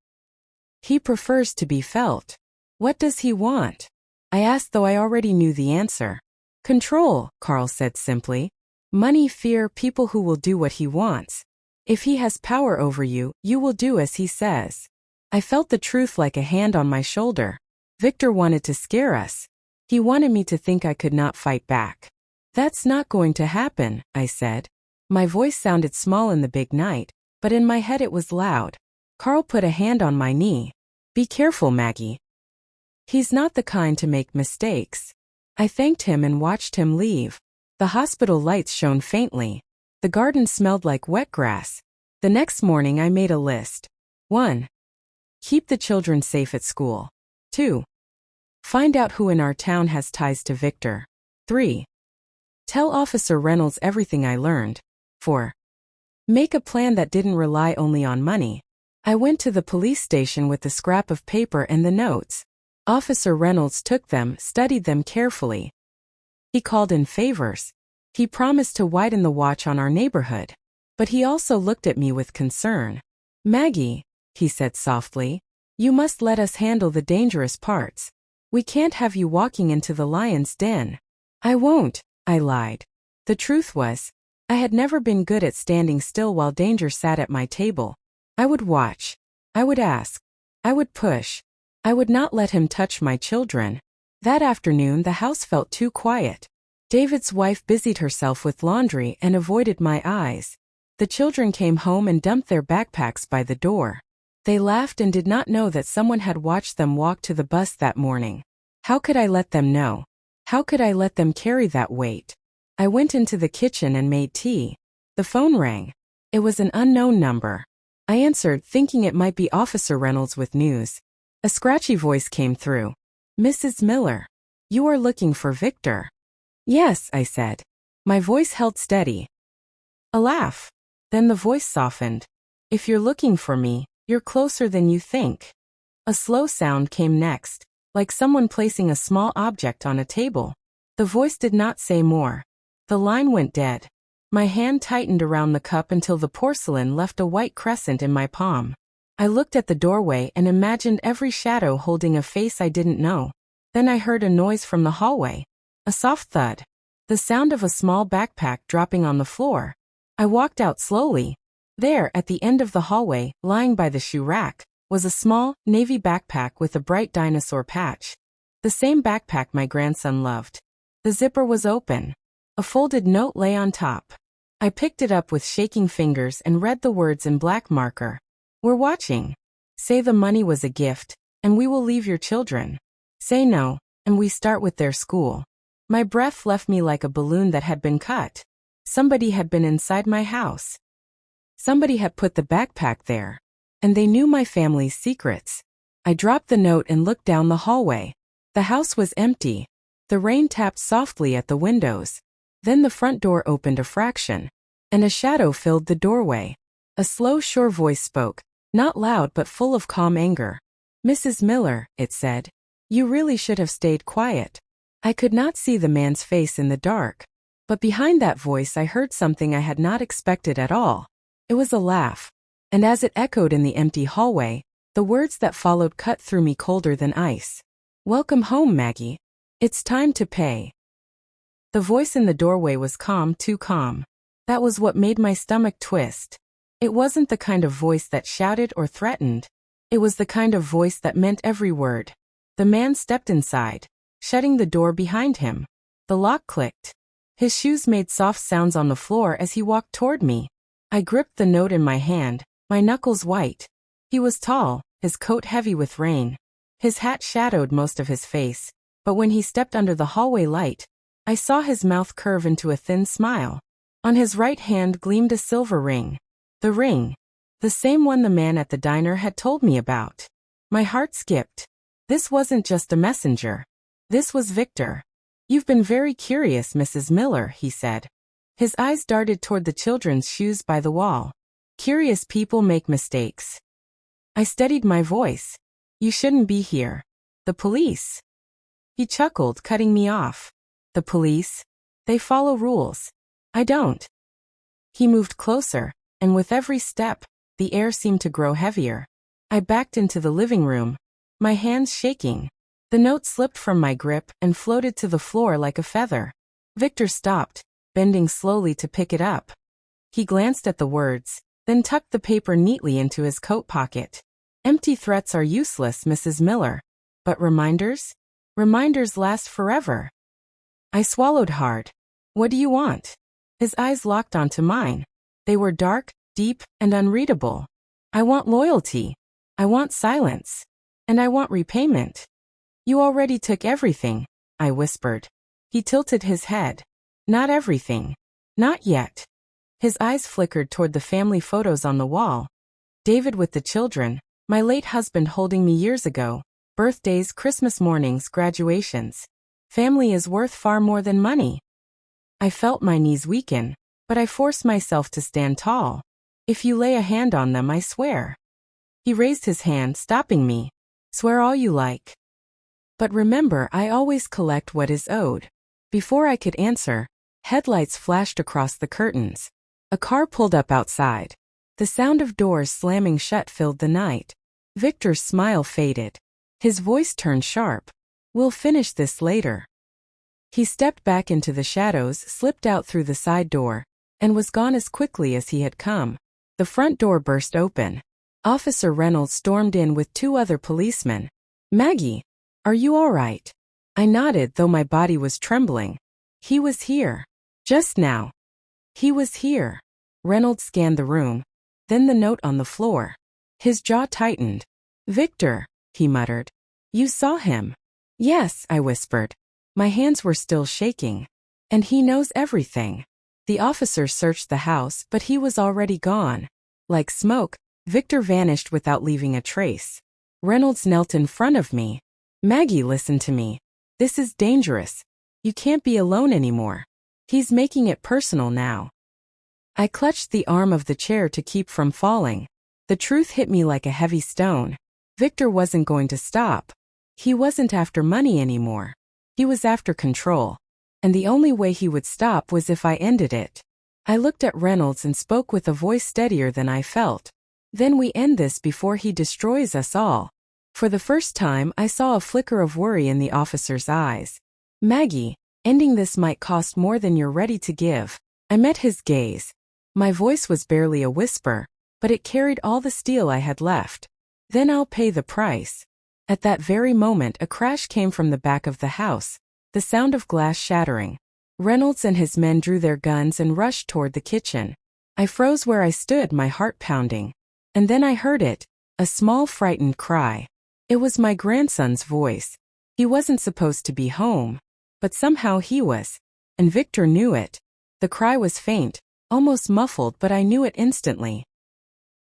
He prefers to be felt." "What does he want?" I asked, though I already knew the answer. "Control," Carl said simply. "Money, fear, people who will do what he wants. If he has power over you, you will do as he says." I felt the truth like a hand on my shoulder. Victor wanted to scare us. He wanted me to think I could not fight back. "That's not going to happen," I said. My voice sounded small in the big night, but in my head it was loud. Carl put a hand on my knee. "Be careful, Maggie. He's not the kind to make mistakes." I thanked him and watched him leave. The hospital lights shone faintly. The garden smelled like wet grass. The next morning I made a list. 1. Keep the children safe at school. 2. Find out who in our town has ties to Victor. 3. Tell Officer Reynolds everything I learned. 4. Make a plan that didn't rely only on money. I went to the police station with the scrap of paper and the notes. Officer Reynolds took them, studied them carefully. He called in favors. He promised to widen the watch on our neighborhood. But he also looked at me with concern. "Maggie," he said softly, "you must let us handle the dangerous parts. We can't have you walking into the lion's den." "I won't," I lied. The truth was, I had never been good at standing still while danger sat at my table. I would watch. I would ask. I would push. I would not let him touch my children. That afternoon the house felt too quiet. David's wife busied herself with laundry and avoided my eyes. The children came home and dumped their backpacks by the door. They laughed and did not know that someone had watched them walk to the bus that morning. How could I let them know? How could I let them carry that weight? I went into the kitchen and made tea. The phone rang. It was an unknown number. I answered, thinking it might be Officer Reynolds with news. A scratchy voice came through. "Mrs. Miller, you are looking for Victor." "Yes," I said. My voice held steady. A laugh. Then the voice softened. "If you're looking for me, you're closer than you think." A slow sound came next, like someone placing a small object on a table. The voice did not say more. The line went dead. My hand tightened around the cup until the porcelain left a white crescent in my palm. I looked at the doorway and imagined every shadow holding a face I didn't know. Then I heard a noise from the hallway. A soft thud. The sound of a small backpack dropping on the floor. I walked out slowly. There, at the end of the hallway, lying by the shoe rack, was a small, navy backpack with a bright dinosaur patch. The same backpack my grandson loved. The zipper was open. A folded note lay on top. I picked it up with shaking fingers and read the words in black marker. We're watching. Say the money was a gift, and we will leave your children. Say no, and we start with their school. My breath left me like a balloon that had been cut. Somebody had been inside my house. Somebody had put the backpack there. And they knew my family's secrets. I dropped the note and looked down the hallway. The house was empty. The rain tapped softly at the windows. Then the front door opened a fraction, and a shadow filled the doorway. A slow, sure voice spoke, not loud but full of calm anger. Mrs. Miller, it said, you really should have stayed quiet. I could not see the man's face in the dark. But behind that voice I heard something I had not expected at all. It was a laugh. And as it echoed in the empty hallway, the words that followed cut through me colder than ice. Welcome home, Maggie. It's time to pay. The voice in the doorway was calm, too calm. That was what made my stomach twist. It wasn't the kind of voice that shouted or threatened. It was the kind of voice that meant every word. The man stepped inside, shutting the door behind him. The lock clicked. His shoes made soft sounds on the floor as he walked toward me. I gripped the note in my hand, my knuckles white. He was tall, his coat heavy with rain. His hat shadowed most of his face, but when he stepped under the hallway light, I saw his mouth curve into a thin smile. On his right hand gleamed a silver ring. The ring. The same one the man at the diner had told me about. My heart skipped. This wasn't just a messenger. This was Victor. You've been very curious, Mrs. Miller, he said. His eyes darted toward the children's shoes by the wall. Curious people make mistakes. I steadied my voice. You shouldn't be here. The police. He chuckled, cutting me off. The police? They follow rules. I don't. He moved closer, and with every step, the air seemed to grow heavier. I backed into the living room, my hands shaking. The note slipped from my grip and floated to the floor like a feather. Victor stopped, bending slowly to pick it up. He glanced at the words, then tucked the paper neatly into his coat pocket. Empty threats are useless, Mrs. Miller. But reminders? Reminders last forever. I swallowed hard. What do you want? His eyes locked onto mine. They were dark, deep, and unreadable. I want loyalty. I want silence. And I want repayment. You already took everything, I whispered. He tilted his head. Not everything. Not yet. His eyes flickered toward the family photos on the wall. David with the children, my late husband holding me years ago, birthdays, Christmas mornings, graduations. Family is worth far more than money. I felt my knees weaken, but I forced myself to stand tall. If you lay a hand on them, I swear. He raised his hand, stopping me. Swear all you like. But remember, I always collect what is owed. Before I could answer, headlights flashed across the curtains. A car pulled up outside. The sound of doors slamming shut filled the night. Victor's smile faded. His voice turned sharp. We'll finish this later. He stepped back into the shadows, slipped out through the side door, and was gone as quickly as he had come. The front door burst open. Officer Reynolds stormed in with 2 other policemen. Maggie, are you all right? I nodded, though my body was trembling. He was here. Just now. He was here. Reynolds scanned the room, then the note on the floor. His jaw tightened. Victor, he muttered. You saw him. Yes, I whispered. My hands were still shaking. And he knows everything. The officer searched the house, but he was already gone. Like smoke, Victor vanished without leaving a trace. Reynolds knelt in front of me. Maggie, listen to me. This is dangerous. You can't be alone anymore. He's making it personal now. I clutched the arm of the chair to keep from falling. The truth hit me like a heavy stone. Victor wasn't going to stop. He wasn't after money anymore. He was after control. And the only way he would stop was if I ended it. I looked at Reynolds and spoke with a voice steadier than I felt. Then we end this before he destroys us all. For the first time, I saw a flicker of worry in the officer's eyes. Maggie, ending this might cost more than you're ready to give. I met his gaze. My voice was barely a whisper, but it carried all the steel I had left. Then I'll pay the price. At that very moment, a crash came from the back of the house. the sound of glass shattering. Reynolds and his men drew their guns and rushed toward the kitchen. I froze where I stood, my heart pounding. And then I heard it, a small frightened cry. It was my grandson's voice. He wasn't supposed to be home, but somehow he was, and Victor knew it. The cry was faint, almost muffled, but I knew it instantly.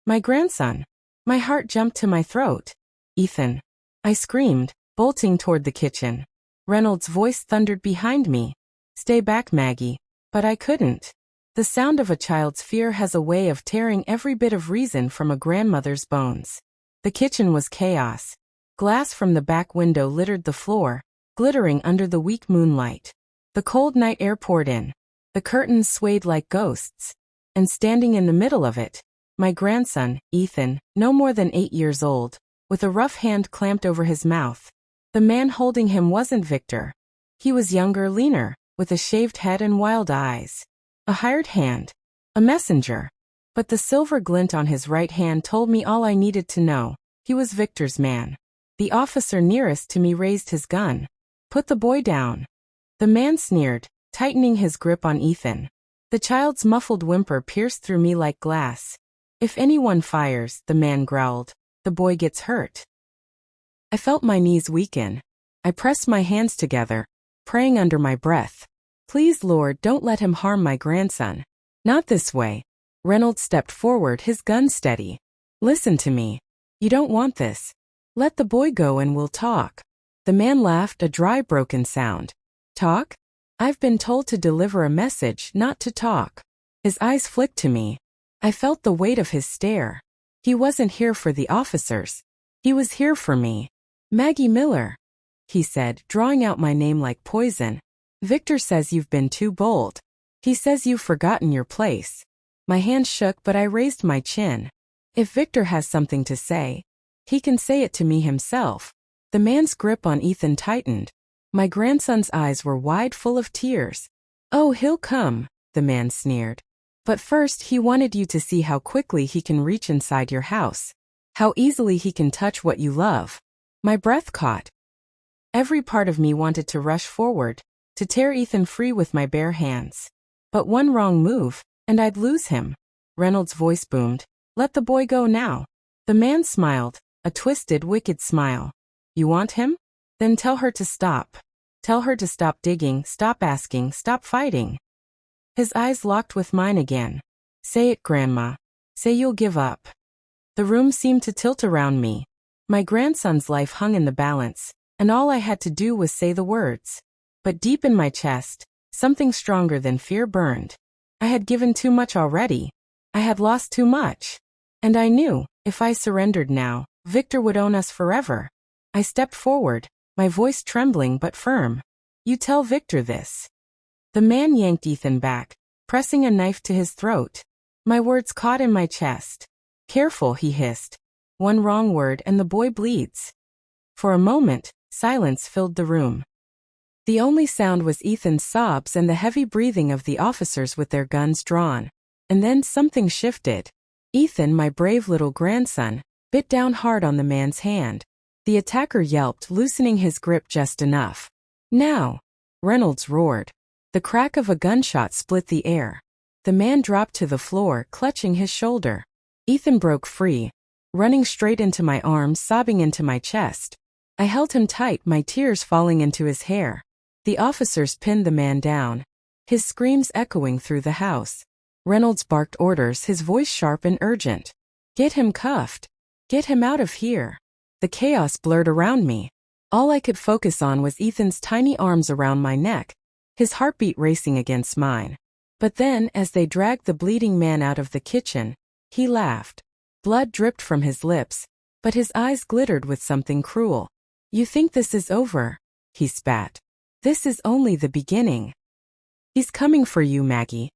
My grandson. My heart jumped to my throat. Ethan. I screamed, bolting toward the kitchen. Reynolds' voice thundered behind me. Stay back, Maggie. But I couldn't. The sound of a child's fear has a way of tearing every bit of reason from a grandmother's bones. The kitchen was chaos. Glass from the back window littered the floor, glittering under the weak moonlight. The cold night air poured in. The curtains swayed like ghosts. And standing in the middle of it, my grandson, Ethan, no more than 8 years old, with a rough hand clamped over his mouth. The man holding him wasn't Victor. He was younger, leaner, with a shaved head and wild eyes. A hired hand. A messenger. But the silver glint on his right hand told me all I needed to know. He was Victor's man. The officer nearest to me raised his gun. Put the boy down. The man sneered, tightening his grip on Ethan. The child's muffled whimper pierced through me like glass. If anyone fires, the man growled, the boy gets hurt. I felt my knees weaken. I pressed my hands together, praying under my breath. Please, Lord, don't let him harm my grandson. Not this way. Reynolds stepped forward, his gun steady. Listen to me. You don't want this. Let the boy go and we'll talk. The man laughed, a dry, broken sound. Talk? I've been told to deliver a message, not to talk. His eyes flicked to me. I felt the weight of his stare. He wasn't here for the officers. He was here for me. Maggie Miller, he said, drawing out my name like poison. Victor says you've been too bold. He says you've forgotten your place. My hand shook, but I raised my chin. If Victor has something to say, he can say it to me himself. The man's grip on Ethan tightened. My grandson's eyes were wide, full of tears. Oh, he'll come, the man sneered. But first he wanted you to see how quickly he can reach inside your house. How easily he can touch what you love. My breath caught. Every part of me wanted to rush forward, to tear Ethan free with my bare hands. But one wrong move, and I'd lose him. Reynolds' voice boomed. Let the boy go now. The man smiled, a twisted, wicked smile. You want him? Then tell her to stop. Tell her to stop digging, stop asking, stop fighting. His eyes locked with mine again. Say it, Grandma. Say you'll give up. The room seemed to tilt around me. My grandson's life hung in the balance, and all I had to do was say the words. But deep in my chest, something stronger than fear burned. I had given too much already. I had lost too much. And I knew, if I surrendered now, Victor would own us forever. I stepped forward, my voice trembling but firm. You tell Victor this. The man yanked Ethan back, pressing a knife to his throat. My words caught in my chest. Careful, he hissed. One wrong word and the boy bleeds. For a moment, silence filled the room. The only sound was Ethan's sobs and the heavy breathing of the officers with their guns drawn. And then something shifted. Ethan, my brave little grandson, bit down hard on the man's hand. The attacker yelped, loosening his grip just enough. Now! Reynolds roared. The crack of a gunshot split the air. The man dropped to the floor, clutching his shoulder. Ethan broke free, running straight into my arms, sobbing into my chest. I held him tight, my tears falling into his hair. The officers pinned the man down, his screams echoing through the house. Reynolds barked orders, his voice sharp and urgent. Get him cuffed. Get him out of here. The chaos blurred around me. All I could focus on was Ethan's tiny arms around my neck, his heartbeat racing against mine. But then, as they dragged the bleeding man out of the kitchen, he laughed. Blood dripped from his lips, but his eyes glittered with something cruel. You think this is over? He spat. This is only the beginning. He's coming for you, Maggie.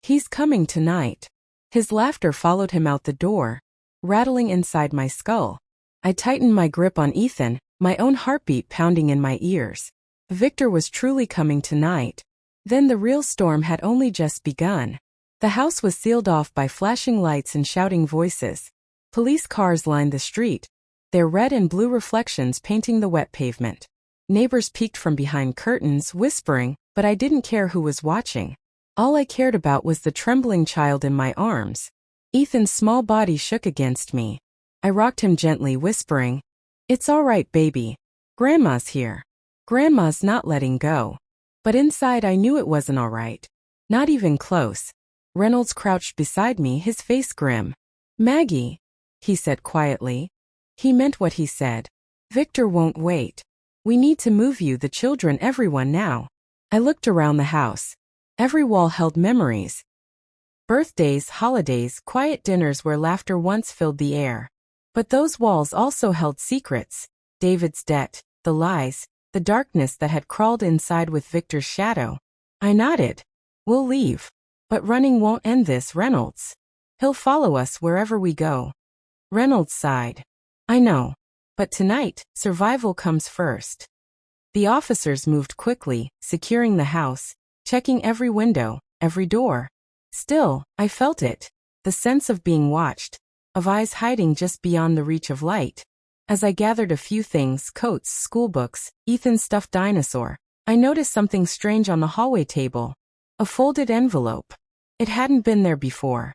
He's coming tonight. His laughter followed him out the door, rattling inside my skull. I tightened my grip on Ethan, my own heartbeat pounding in my ears. Victor was truly coming tonight. Then the real storm had only just begun. The house was sealed off by flashing lights and shouting voices. Police cars lined the street, their red and blue reflections painting the wet pavement. Neighbors peeked from behind curtains, whispering, but I didn't care who was watching. All I cared about was the trembling child in my arms. Ethan's small body shook against me. I rocked him gently, whispering, "It's all right, baby. Grandma's here." Grandma's not letting go. But inside I knew it wasn't all right. Not even close. Reynolds crouched beside me, his face grim. "Maggie," he said quietly. He meant what he said. "Victor won't wait. We need to move you, the children, everyone now." I looked around the house. Every wall held memories. Birthdays, holidays, quiet dinners where laughter once filled the air. But those walls also held secrets. David's debt, the lies, the darkness that had crawled inside with Victor's shadow. I nodded. "We'll leave. But running won't end this, Reynolds. He'll follow us wherever we go." Reynolds sighed. "I know. But tonight, survival comes first." The officers moved quickly, securing the house, checking every window, every door. Still, I felt it. The sense of being watched, of eyes hiding just beyond the reach of light. As I gathered a few things, coats, schoolbooks, Ethan's stuffed dinosaur, I noticed something strange on the hallway table. A folded envelope. It hadn't been there before.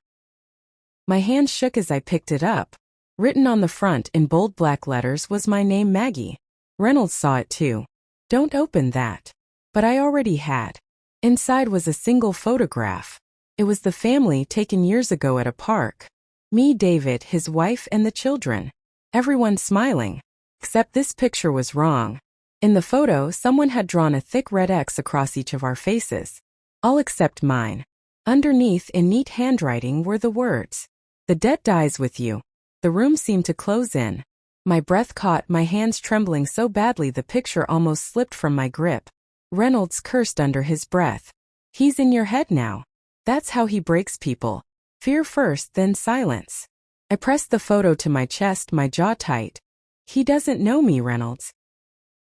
My hand shook as I picked it up. Written on the front in bold black letters was my name, Maggie. Reynolds saw it too. "Don't open that." But I already had. Inside was a single photograph. It was the family taken years ago at a park. Me, David, his wife, and the children. Everyone smiling. Except this picture was wrong. In the photo, someone had drawn a thick red X across each of our faces. All except mine. Underneath, in neat handwriting, were the words, "The debt dies with you." The room seemed to close in. My breath caught, my hands trembling so badly the picture almost slipped from my grip. Reynolds cursed under his breath. "He's in your head now. That's how he breaks people. Fear first, then silence." I pressed the photo to my chest, my jaw tight. "He doesn't know me, Reynolds.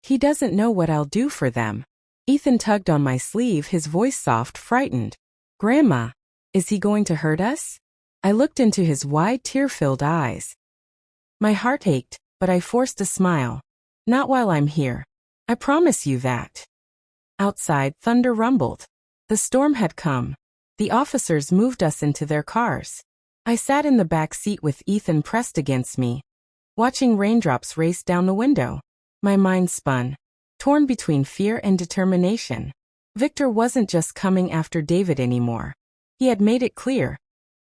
He doesn't know what I'll do for them." Ethan tugged on my sleeve, his voice soft, frightened. "Grandma, is he going to hurt us?" I looked into his wide, tear-filled eyes. My heart ached, but I forced a smile. "Not while I'm here. I promise you that." Outside, thunder rumbled. The storm had come. The officers moved us into their cars. I sat in the back seat with Ethan pressed against me, watching raindrops race down the window. My mind spun, torn between fear and determination. Victor wasn't just coming after David anymore. He had made it clear.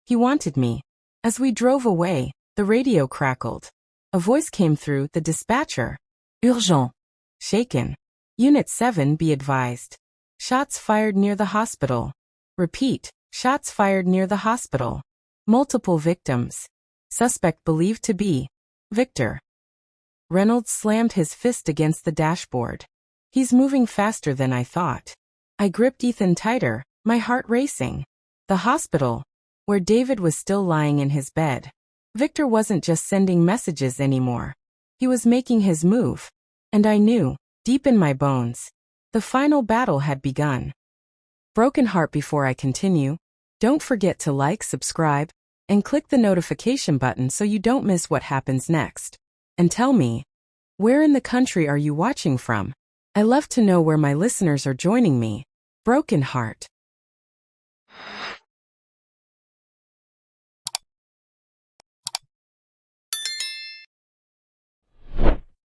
He wanted me. As we drove away, the radio crackled. A voice came through, the dispatcher. "Urgent." Shaken. "Unit 7, be advised. Shots fired near the hospital." Repeat, "Shots fired near the hospital. Multiple victims. Suspect believed to be Victor." Reynolds slammed his fist against the dashboard. "He's moving faster than I thought." I gripped Ethan tighter, my heart racing. The hospital, where David was still lying in his bed. Victor wasn't just sending messages anymore. He was making his move. And I knew, deep in my bones, the final battle had begun. Broken heart. Before I continue, don't forget to like, subscribe, and click the notification button so you don't miss what happens next. And tell me, where in the country are you watching from? I love to know where my listeners are joining me. Broken heart.